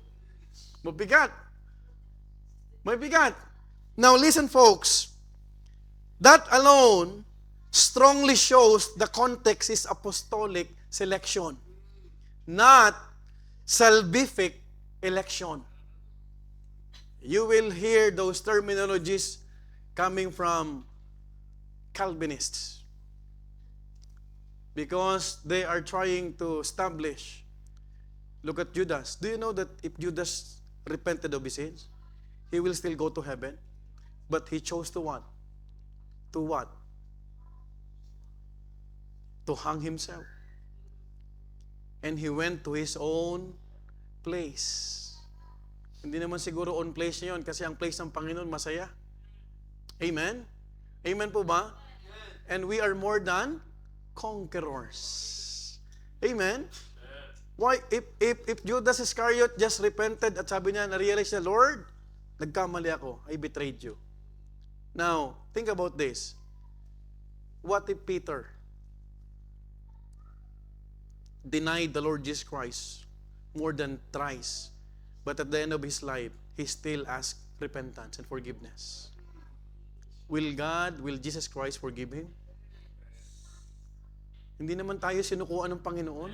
Mabigat. Mabigat. Now listen folks, that alone strongly shows the context is apostolic selection, not salvific election. You will hear those terminologies coming from Calvinists because they are trying to establish. Look at Judas. Do you know that if Judas repented of his sins, he will still go to heaven? But he chose to what? To what? To hang himself. And he went to his own place. Hindi naman siguro own place niya yun kasi ang place ng Panginoon masaya. Amen? Amen po ba? And we are more than conquerors. Amen? Why? If Judas Iscariot just repented at sabi niya, na-realize niya, Lord, nagkamali ako. I betrayed you. Now, think about this. What if Peter denied the Lord Jesus Christ more than thrice, but at the end of his life, he still asked repentance and forgiveness? Will Jesus Christ forgive him? Hindi naman tayo sinukuan ng Panginoon.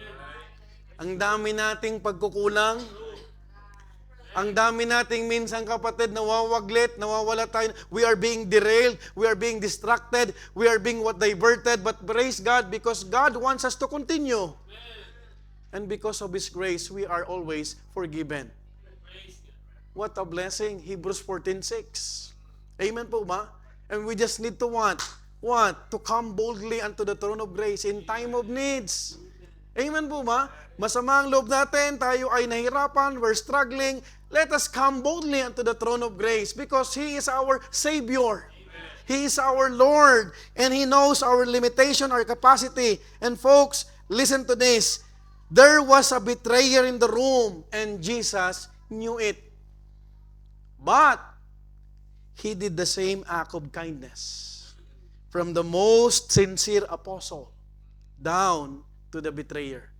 Ang dami nating pagkukulang. Ang dami nating minsan kapatid nawawaglit, nawawala tayo. We are being derailed, we are being distracted, we are being diverted, but praise God because God wants us to continue. And because of His grace, we are always forgiven. What a blessing. Hebrews 14:6. Amen po ba? And we just need to what? What? To come boldly unto the throne of grace in time of needs. Amen po ba? Masama ang loob natin, tayo ay nahirapan, we're struggling. Let us come boldly unto the throne of grace because He is our Savior. He is our Lord and He knows our limitation, our capacity. And folks, listen to this. There was a betrayer in the room and Jesus knew it. But He did the same act of kindness from the most sincere apostle down to the betrayer.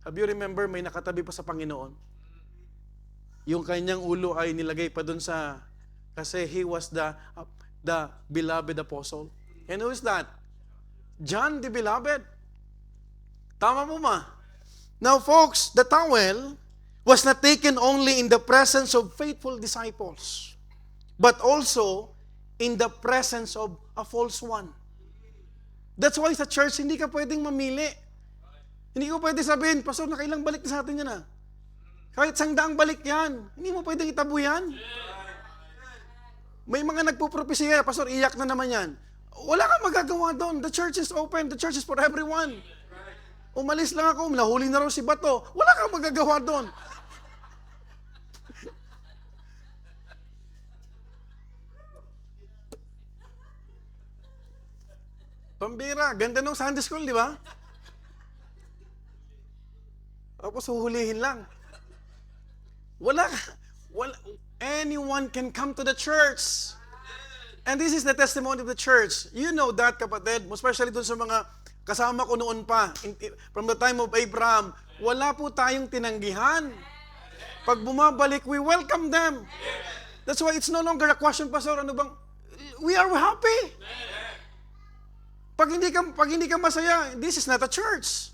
Have you remember, may nakatabi pa sa Panginoon? Yung kanyang ulo ay nilagay pa dun sa, kasi he was the the beloved apostle. And who is that? John the Beloved. Tama mo ma? Now folks, the towel was not taken only in the presence of faithful disciples, but also in the presence of a false one. That's why sa church, hindi ka pwedeng mamili. Hindi ko pwede sabihin, Pastor, nakailang balik na sa atin yan Kahit 100 balik yan, hindi mo pwedeng itabo yan. May mga nagpupropesiya, Pastor, iyak na naman yan. Wala kang magagawa doon. The church is open. The church is for everyone. Umalis lang ako, nahuli na raw si Bato. Wala kang magagawa doon. Pambira, ganda nung Sunday school, di ba? Tapos huhulihin lang. Anyone can come to the church. And this is the testimony of the church. You know that, kapatid, especially dun sa mga kasama ko noon pa. From the time of Abraham, wala po tayong tinanggihan. Pag bumabalik, we welcome them. That's why it's no longer a question, Pastor, ano bang, we are happy. Pag hindi ka masaya, this is not a church.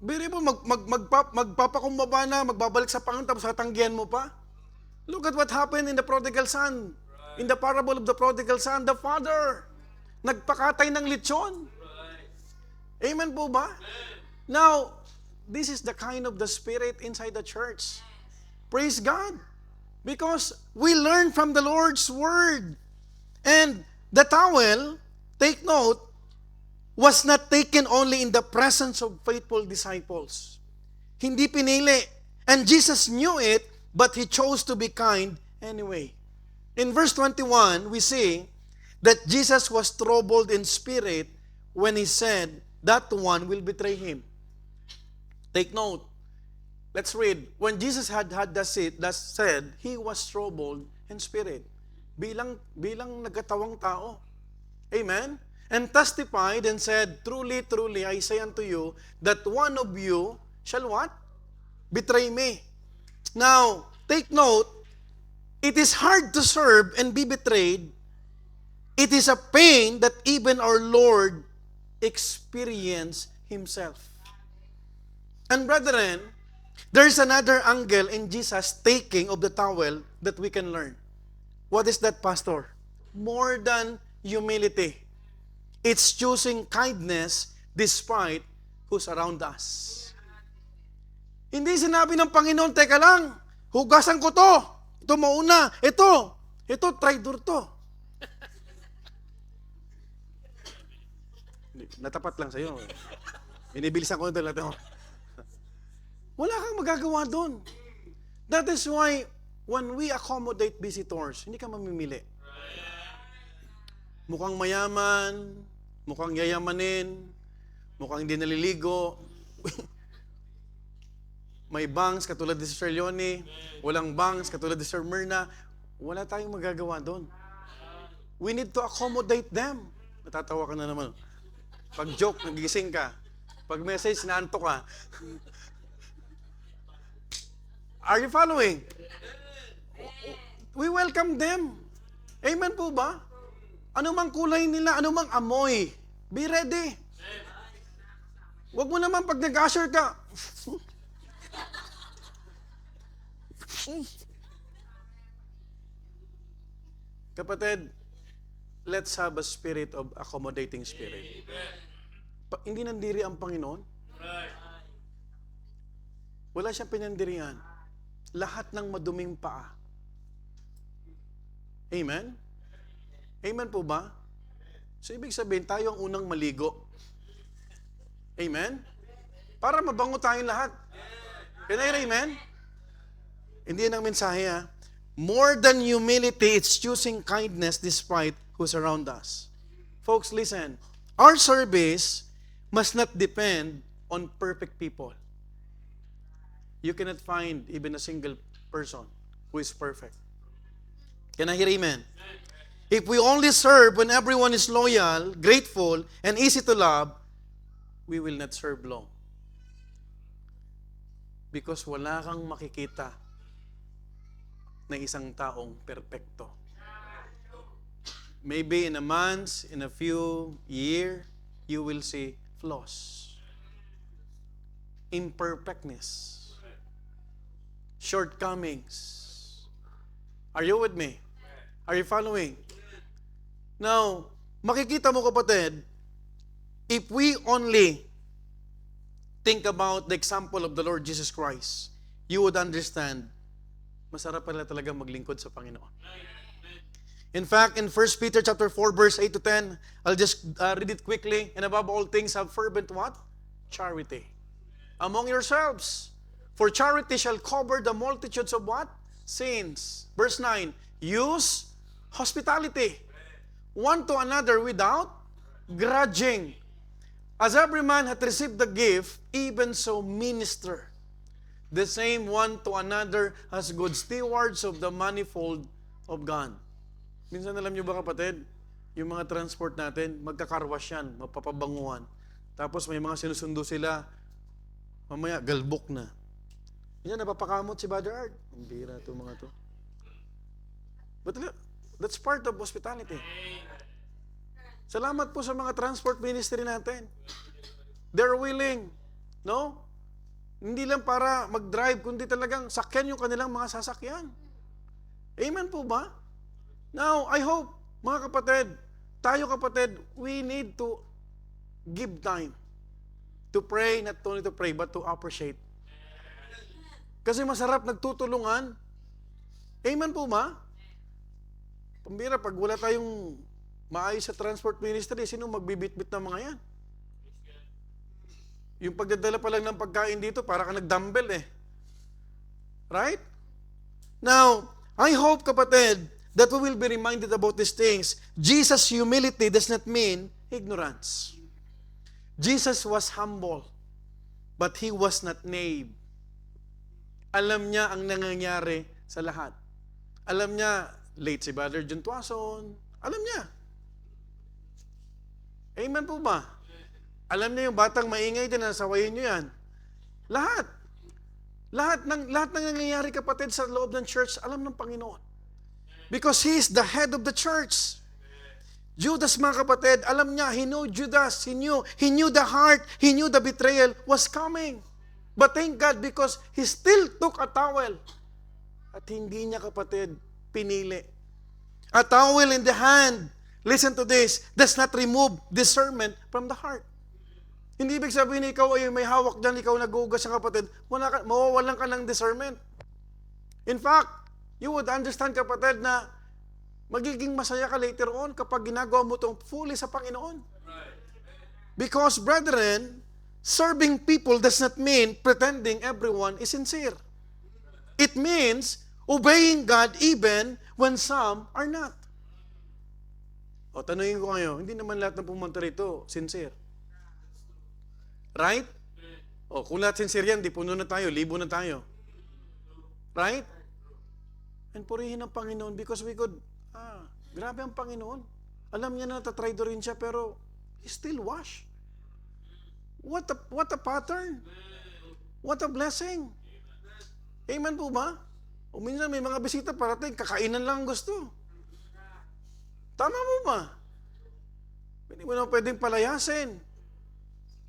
Biri mo, magpapakumbaba na, magbabalik sa Panginoon, tapos tatanggihan mo pa. Look at what happened in the prodigal son. In the parable of the prodigal son, the father, nagpakatay ng lechon. Amen po ba? Now, this is the kind of the spirit inside the church. Praise God. Because we learn from the Lord's word. And the towel, take note, was not taken only in the presence of faithful disciples. Hindi pinili. And Jesus knew it, but He chose to be kind anyway. In verse 21, we see that Jesus was troubled in spirit when He said that one will betray Him. Take note. Let's read. When Jesus had that said, He was troubled in spirit. Bilang nagkatawang tao. Amen? And testified and said, Truly, truly, I say unto you, that one of you shall what? Betray me. Now, take note, it is hard to serve and be betrayed. It is a pain that even our Lord experienced Himself. And brethren, there is another angle in Jesus' taking of the towel that we can learn. What is that, Pastor? More than humility. It's choosing kindness despite who's around us. Hindi sinabi ng Panginoon, teka lang, hugasan ko to. Ito mauna. Ito, traitor to. Natapat lang sa'yo. Binibilisan ko na ito. Wala kang magagawa doon. That is why, when we accommodate visitors, hindi ka mamimili. Mukhang mayaman, mukhang yayamanin, mukhang hindi naliligo. May bangs katulad ni Sir Leone, walang bangs katulad ni Sir Myrna. Wala tayong magagawa doon. We need to accommodate them. Natatawa ka na naman. Pag joke, nagising ka. Pag message, naanto ka. Are you following? We welcome them. Amen po ba? Ano mang kulay nila, ano mang amoy, be ready. Huwag mo naman pag nag-usher ka. Kapatid, let's have a spirit of accommodating spirit. Hindi nandiri ang Panginoon. Wala siyang pinandirian. Lahat ng maduming paa. Amen? Amen po ba? So, ibig sabihin, tayo ang unang maligo. Amen? Para mabango tayong lahat. Can I hear amen? Hindi yan ang mensahe, ha? More than humility, it's choosing kindness despite who's around us. Folks, listen. Our service must not depend on perfect people. You cannot find even a single person who is perfect. Can I hear amen? If we only serve when everyone is loyal, grateful, and easy to love, we will not serve long. Because wala kang makikita na isang taong perpekto. maybe in a month, in a few year, you will see flaws, imperfectness, shortcomings. Are you with me? Are you following? Now, makikita mo kapatid, if we only think about the example of the Lord Jesus Christ, you would understand, masarap pala talaga maglingkod sa Panginoon. In fact, in 1 Peter chapter 4, verse 8 to 10, I'll just read it quickly. And above all things, have fervent what? Charity among yourselves. For charity shall cover the multitudes of what? Sins. Verse 9, use hospitality one to another without grudging. As every man hath received the gift, even so minister the same one to another as good stewards of the manifold of God. Minsan alam nyo ba kapatid, yung mga transport natin, magkakarwash yan, mapapabanguhan. Tapos may mga sinusundo sila, mamaya galbok na. Yan, napapakamot si Brother Art. Ang bira ito mga to. But that's part of hospitality. Salamat po sa mga transport ministry natin. They're willing, no? Hindi lang para mag-drive, kundi talagang sakyan yung kanilang mga sasakyan. Amen po ba? Now, I hope, mga kapatid, tayo kapatid, we need to give time to pray, not only to pray, but to appreciate. Kasi masarap nagtutulungan. Amen po ba? Pambira, pag wala tayong maayos sa transport ministry, sino magbibitbit ng mga yan? Yung pagdadala pa lang ng pagkain dito, para ka nag-dumbbell eh. Right? Now, I hope kapatid, that we will be reminded about these things. Jesus' humility does not mean ignorance. Jesus was humble, but He was not naive. Alam niya ang nangyayari sa lahat. Alam niya, late si Brother John Tuason. Alam niya. Amen po ba? Alam niya yung batang maingay din, nasawayin niyo yan. Lahat. Lahat ng nangyayari kapatid sa loob ng church, alam ng Panginoon. Because He is the head of the church. Judas, mga kapatid, alam niya, he knew Judas, he knew the heart, he knew the betrayal was coming. But thank God because he still took a towel. At hindi niya kapatid, pinili. A towel in the hand, listen to this, does not remove discernment from the heart. Hindi ibig sabihin na ikaw ay may hawak dyan, ikaw nag-uugas ng kapatid, mawawalan ka ng discernment. In fact, you would understand kapatid na magiging masaya ka later on kapag ginagawa mo itong fully sa Panginoon. Because brethren, serving people does not mean pretending everyone is sincere. It means obeying God even when some are not. O tanungin ko ngayon, hindi naman lahat ng pumunta rito sincere. Right? O kung lahat sincere yan, di puno na tayo, libo na tayo. Right? And purihin ang Panginoon because we could, grabe ang Panginoon. Alam niya na natatraido rin siya pero he still wash. What a pattern. What a blessing. Amen po ba? O minsan may mga bisita parating, kakainan lang gusto. Tama mo ba? Hindi mo na pwedeng palayasin.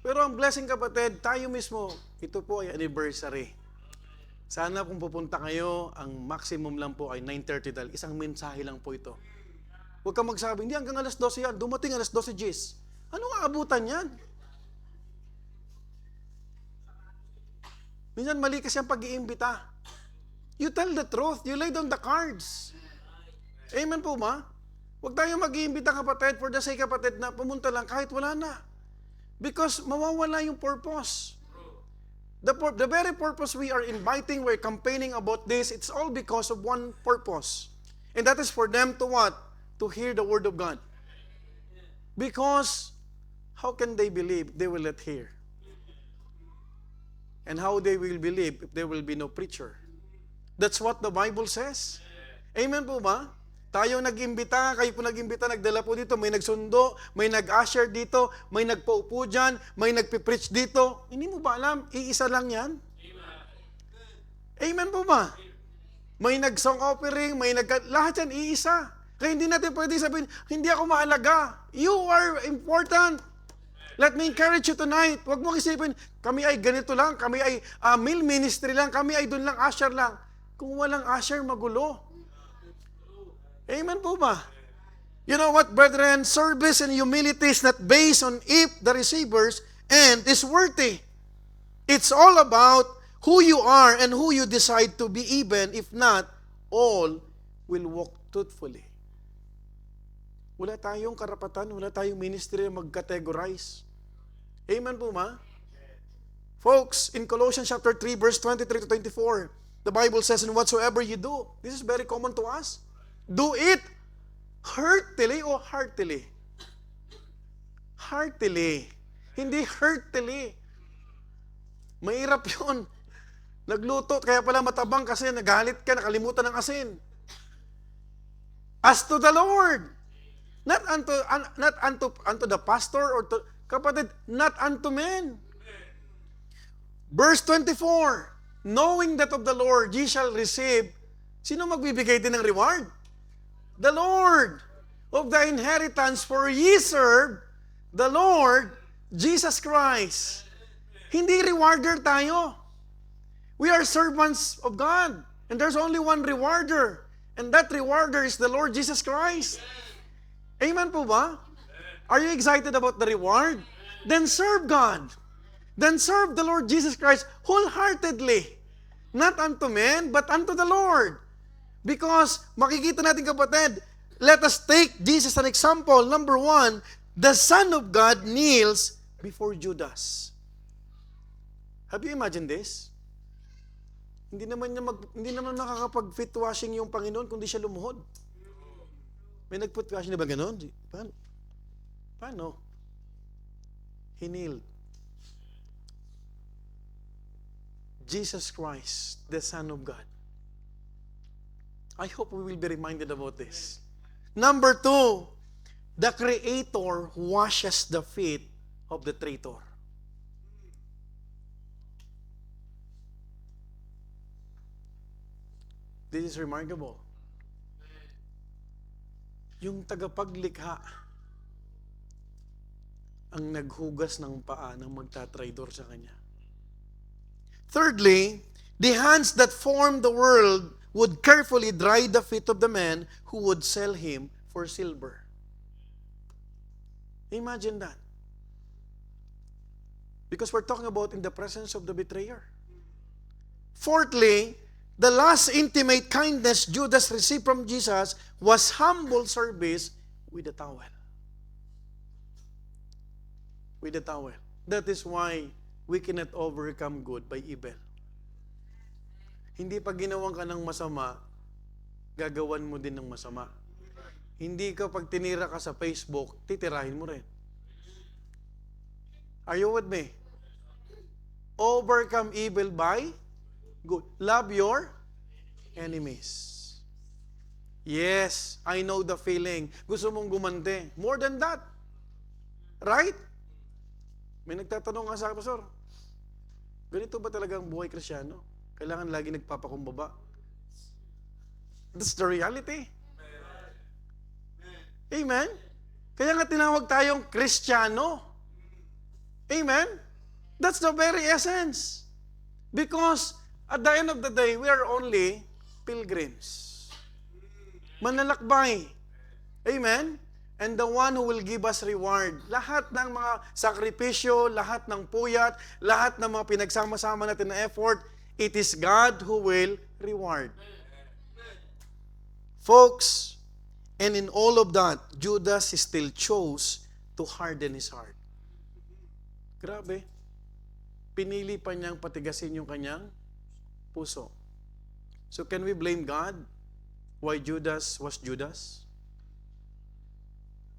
Pero ang blessing kapatid, tayo mismo, ito po ay anniversary. Sana kung pupunta kayo, ang maximum lang po ay 9:30 dahil isang mensahe lang po ito. Huwag kang magsabi, hindi hanggang alas 12 yan, dumating alas 12 G's. Anong aabutan yan? Minsan mali kasi ang pag-iimbita. You tell the truth, you lay down the cards. Amen po ba? Huwag tayong mag-iimbita kapatid for the sake kapatid na pumunta lang kahit wala na. Because mawawala yung purpose. The very purpose we are inviting, we're campaigning about this, it's all because of one purpose. And that is for them to what? To hear the Word of God. Because, how can they believe if they will not hear? And how they will believe if there will be no preacher? That's what the Bible says. Amen po ba? Tayo nag-imbita, kayo po nag-imbita, nagdala po dito, may nagsundo, may nag-usher dito, may nagpaupo dyan, may nagpipreach dito. Hindi mo ba alam? Iisa lang yan? Amen po ba? May nag-song offering, lahat yan iisa. Kaya hindi natin pwede sabihin, hindi ako mahalaga. You are important. Let me encourage you tonight. Huwag mo isipin, kami ay ganito lang, kami ay meal ministry lang, kami ay doon lang, usher lang. Kung walang usher, magulo. Amen po ba? You know what, brethren? Service and humility is not based on if the receivers and is worthy. It's all about who you are and who you decide to be, even if not, all will walk truthfully. Wala tayong karapatan, wala tayong ministry na mag-categorize. Amen po ma? Folks, in Colossians chapter 3, verse 23 to 24, the Bible says, and whatsoever you do, this is very common to us, do it heartily or heartily? Heartily. Hindi heartily. Mahirap yun. Nagluto, kaya pala matabang kasi nagalit ka, nakalimutan ng asin. As to the Lord. Not unto the pastor or to, kapatid, not unto men. Verse 24, knowing that of the Lord ye shall receive, sino magbibigay din ng reward? The Lord of the inheritance, for ye serve the Lord Jesus Christ. Hindi rewarder tayo. We are servants of God. And there's only one rewarder. And that rewarder is the Lord Jesus Christ. Amen po ba? Are you excited about the reward? Then serve God. Then serve the Lord Jesus Christ wholeheartedly. Not unto men, but unto the Lord. Because, makikita natin kapatid, let us take Jesus as an example. Number one, the Son of God kneels before Judas. Have you imagined this? Hindi naman nakakapag-fit washing yung Panginoon kundi siya lumuhod. May nag-foot washing na ba ganon? Paano? He kneeled. Jesus Christ, the Son of God. I hope we will be reminded about this. Number two, the Creator washes the feet of the traitor. This is remarkable. Yung tagapaglikha ang naghugas ng paa ng magtatraidor sa kanya. Thirdly, the hands that formed the world would carefully dry the feet of the man who would sell him for silver. Imagine that. Because we're talking about in the presence of the betrayer. Fourthly, the last intimate kindness Judas received from Jesus was humble service with a towel. With a towel. That is why we cannot overcome good by evil. Hindi pag ginawan ka ng masama, gagawan mo din ng masama. Hindi ka pag tinira ka sa Facebook, titirahin mo rin. Are you with me? Overcome evil by good. Love your enemies. Yes, I know the feeling. Gusto mong gumante. More than that. Right? May nagtatanong nga sa akin, Pastor, ganito ba talaga ang buhay Kristyano? Kailangan lagi nagpapakumbaba. That's the reality. Amen? Kaya nga tinawag tayong Kristyano. Amen? That's the very essence. Because at the end of the day, we are only pilgrims. Manlalakbay. Amen? And the one who will give us reward. Lahat ng mga sakripisyo, lahat ng puyat, lahat ng mga pinagsama-sama natin na effort, it is God who will reward. Folks, and in all of that, Judas still chose to harden his heart. Grabe. Pinili pa niyang patigasin yung kanyang puso. So can we blame God why Judas was Judas?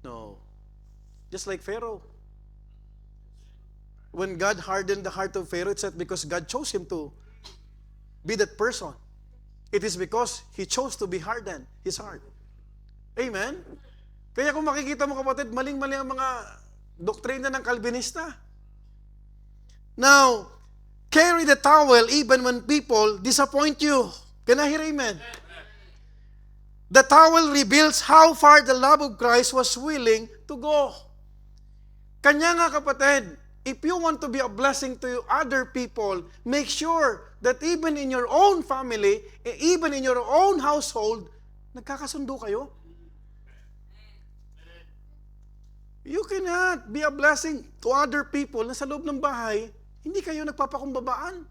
No. Just like Pharaoh. When God hardened the heart of Pharaoh, it's not because God chose him to be that person. It is because he chose to be hardened, his heart. Amen? Kaya kung makikita mo kapatid, maling-mali ang mga doktrina ng Calvinista. Now, carry the towel even when people disappoint you. Can I hear amen? The towel reveals how far the love of Christ was willing to go. Kanya nga kapatid, if you want to be a blessing to other people, make sure that even in your own family, even in your own household, nagkakasundo kayo. You cannot be a blessing to other people na sa loob ng bahay, hindi kayo nagpapakumbabaan.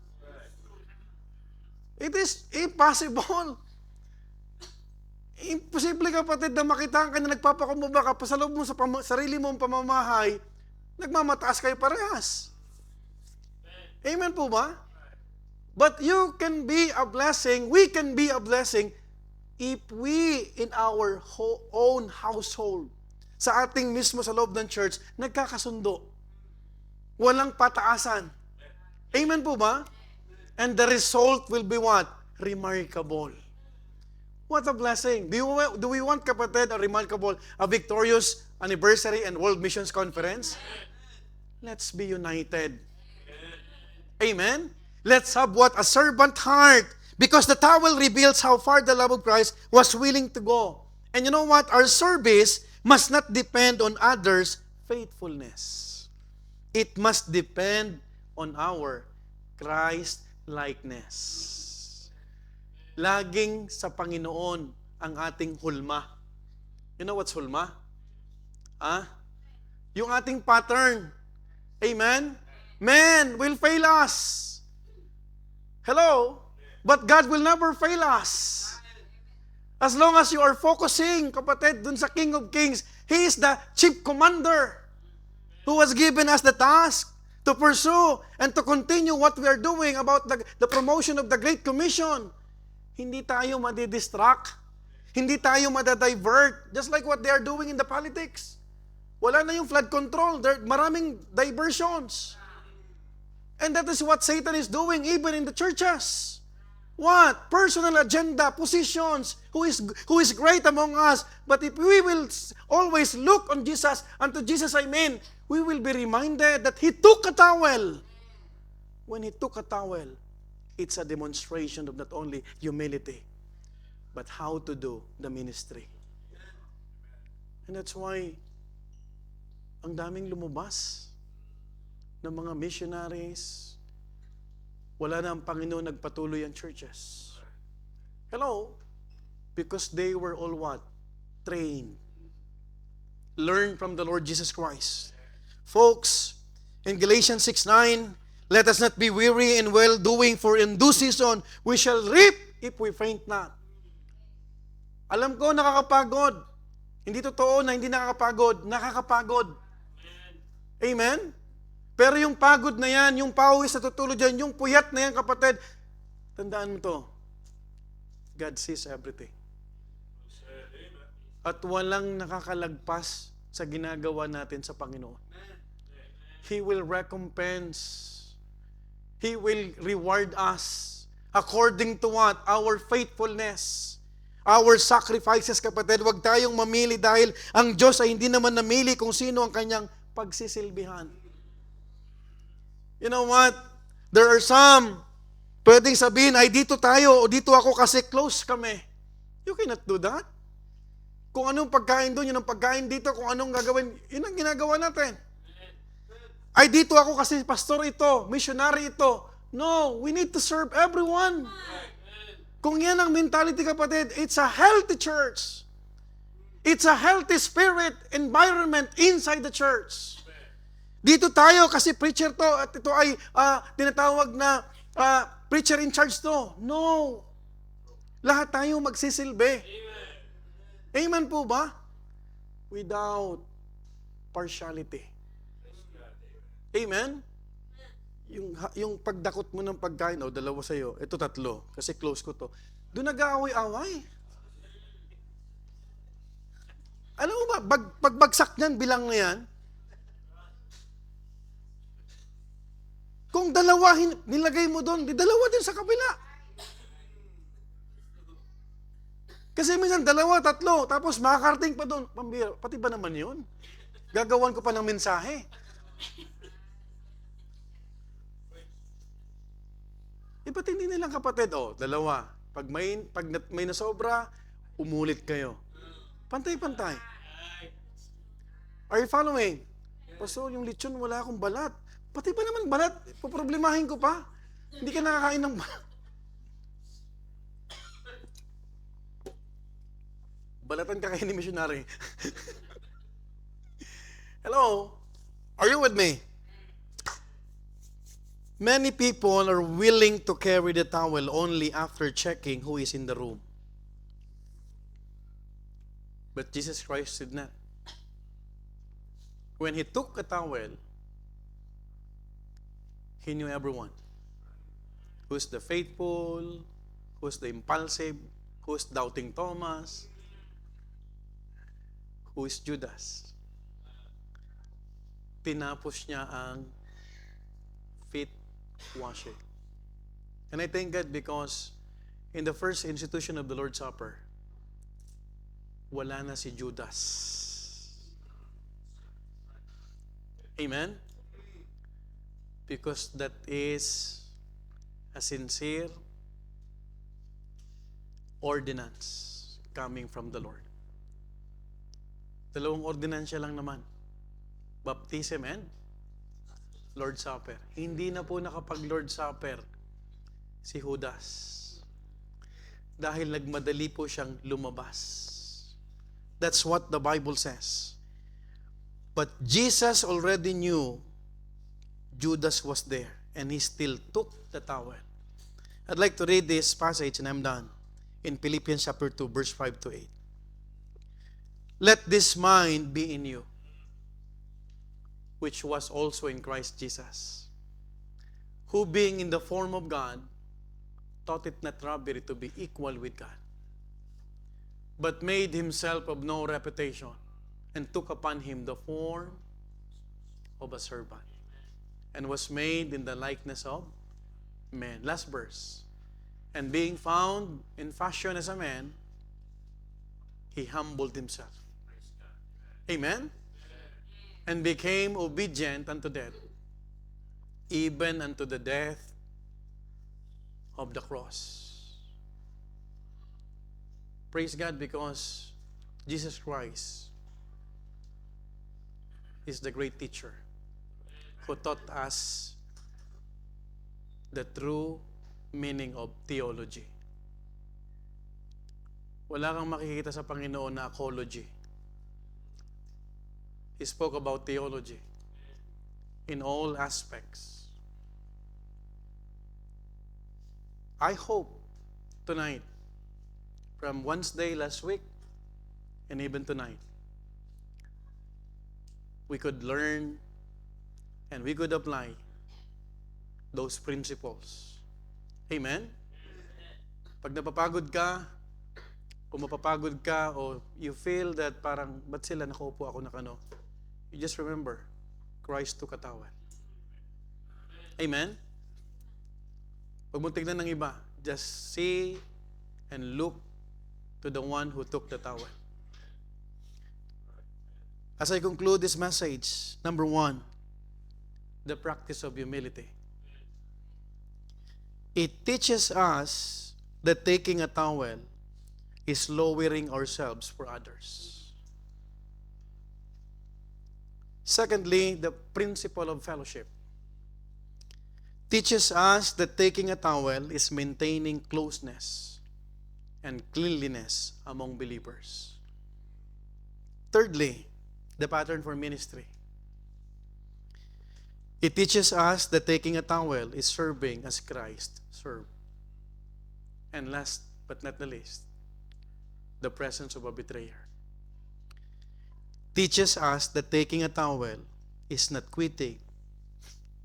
It is impossible. Imposible kapatid na makita ka na nagpapakumbaba ka pa sa loob mo sa sarili mong pamamahay, nagmamataas kayo parehas. Amen po ba? But you can be a blessing, we can be a blessing if we in our own household, sa ating mismo sa loob ng church, nagkakasundo. Walang pataasan. Amen po ba? And the result will be what? Remarkable. What a blessing. Do we want, kapatid, a remarkable, a victorious anniversary and World Missions Conference? Let's be united. Amen? Let's have what? A servant heart. Because the towel reveals how far the love of Christ was willing to go. And you know what? Our service must not depend on others' faithfulness. It must depend on our Christ-likeness. Laging sa Panginoon ang ating hulma. You know what's hulma? Yung ating pattern. Amen? Man will fail us. Hello? But God will never fail us. As long as you are focusing, kapatid, dun sa King of Kings, He is the chief commander who has given us the task to pursue and to continue what we are doing about the promotion of the Great Commission. Hindi tayo madidistract. Hindi tayo madadivert. Just like what they are doing in the politics. Wala na yung flood control. Maraming diversions. And that is what Satan is doing even in the churches. What? Personal agenda, positions, who is great among us. But if we will always look on Jesus, unto Jesus we will be reminded that He took a towel. When He took a towel, it's a demonstration of not only humility, but how to do the ministry. And that's why, ang daming lumabas ng mga missionaries. Wala na ang Panginoon, nagpatuloy ang churches. Hello? Because they were all what? Trained. Learn from the Lord Jesus Christ. Folks, in Galatians 6:9, let us not be weary in well-doing, for in due season we shall reap if we faint not. Alam ko, nakakapagod. Hindi totoo na hindi nakakapagod. Nakakapagod. Amen? Pero yung pagod na yan, yung pawis na tutulog dyan, yung puyat na yan, kapatid, tandaan mo to, God sees everything. At walang nakakalagpas sa ginagawa natin sa Panginoon. He will recompense. He will reward us according to what? Our faithfulness. Our sacrifices, kapatid. Huwag tayong mamili dahil ang Diyos ay hindi naman namili kung sino ang kanyang pagsisilbihan. You know what? There are some pwedeng sabihin, ay dito tayo o dito ako kasi close kami. You cannot do that. Kung anong pagkain doon, yun ang pagkain dito. Kung anong gagawin, yun ang ginagawa natin. Ay dito ako kasi pastor ito, missionary ito. No, we need to serve everyone. Kung yan ang mentality, kapatid, it's a healthy church. It's a healthy spirit environment inside the church. Dito tayo kasi preacher to at ito ay tinatawag na preacher in charge to. No. Lahat tayo magsisilbi. Amen po ba? Without partiality. Amen? Yung pagdakot mo ng pagkain, dalawa sa'yo, ito tatlo, kasi close ko to. Doon nag-aaway-away. Alam mo ba, pagbagsak niyan, bilang na yan, kung dalawa nilagay mo doon, di dalawa din sa kabila. Kasi minsan dalawa, tatlo, tapos makakarating pa doon. Pambira, pati ba naman yun? Gagawan ko pa ng mensahe. Ba't hindi nilang kapatid? Dalawa. Pag may nasobra, umulit kayo. Pantay-pantay. Are you following? Pastor, yung lechon wala akong balat. Pati ba naman balat? Poproblemahin ko pa. Hindi ka nakakain ng balat. Balatan ka kayo ni missionary. Hello? Are you with me? Many people are willing to carry the towel only after checking who is in the room. But Jesus Christ did not. When He took a towel, He knew everyone. Who's the faithful, who's the impulsive, who's doubting Thomas, who is Judas. Tinapos niya ang feet washing. And I thank God because in the first institution of the Lord's Supper, wala na si Judas. Amen? Because that is a sincere ordinance coming from the Lord. Dalawang ordinansya lang naman. Baptism and Lord's Supper. Hindi na po nakapag-Lord's Supper si Judas. Dahil nagmadali po siyang lumabas. That's what the Bible says. But Jesus already knew Judas was there and he still took the towel. I'd like to read this passage and I'm done. In Philippians chapter 2, verse 5 to 8. Let this mind be in you, which was also in Christ Jesus, who being in the form of God, thought it not robbery to be equal with God, but made himself of no reputation, and took upon him the form of a servant, and was made in the likeness of men. Last verse. And being found in fashion as a man, he humbled himself. Amen? And became obedient unto death, even unto the death of the cross. Praise God, because Jesus Christ is the great teacher who taught us the true meaning of theology. Wala kang makikita sa Panginoon na apology. He spoke about theology in all aspects. I hope tonight, from Wednesday last week and even tonight, we could learn and we could apply those principles. Amen? Pag napapagod ka, o mapapagod ka, o you feel that parang, ba't sila nakaupo ako nakano? You just remember, Christ took a towel. Amen? Pag mo tignan ng iba, just see and look to the one who took the towel. As I conclude this message, number 1, the practice of humility. It teaches us that taking a towel is lowering ourselves for others. Secondly, the principle of fellowship teaches us that taking a towel is maintaining closeness and cleanliness among believers. Thirdly, the pattern for ministry. It teaches us that taking a towel is serving as Christ served. And last but not the least, the presence of a betrayer. Teaches us that taking a towel is not quitting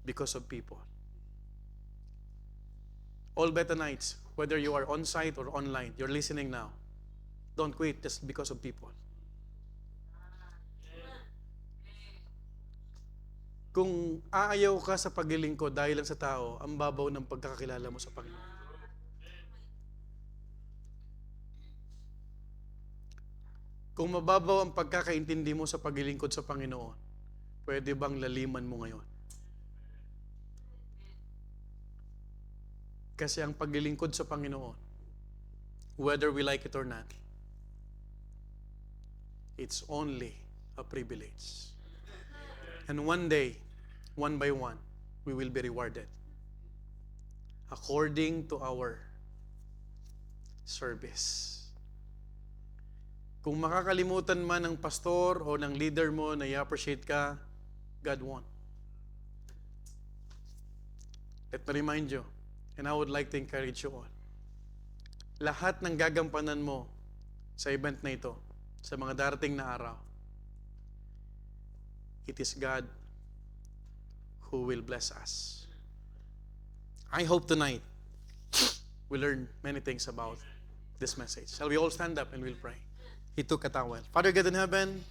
because of people. All Beta Nights, whether you are on site or online, you're listening now, don't quit just because of people. Kung aayaw ka sa paglilingkod dahil lang sa tao, ang babaw ng pagkakakilala mo sa Panginoon. Kung mababaw ang pagkakaintindi mo sa paglilingkod sa Panginoon, pwede bang laliman mo ngayon? Kasi ang paglilingkod sa Panginoon, whether we like it or not, It's only a privilege. And one day, one by one, we will be rewarded according to our service. Kung makakalimutan man ng pastor o ng leader mo na i-appreciate ka, God won't. Let me remind you, and I would like to encourage you all. Lahat ng gagampanan mo sa event na ito, sa mga darating na araw, it is God who will bless us. I hope tonight we learn many things about this message. Shall we all stand up and we'll pray? He took a towel. Father God in heaven,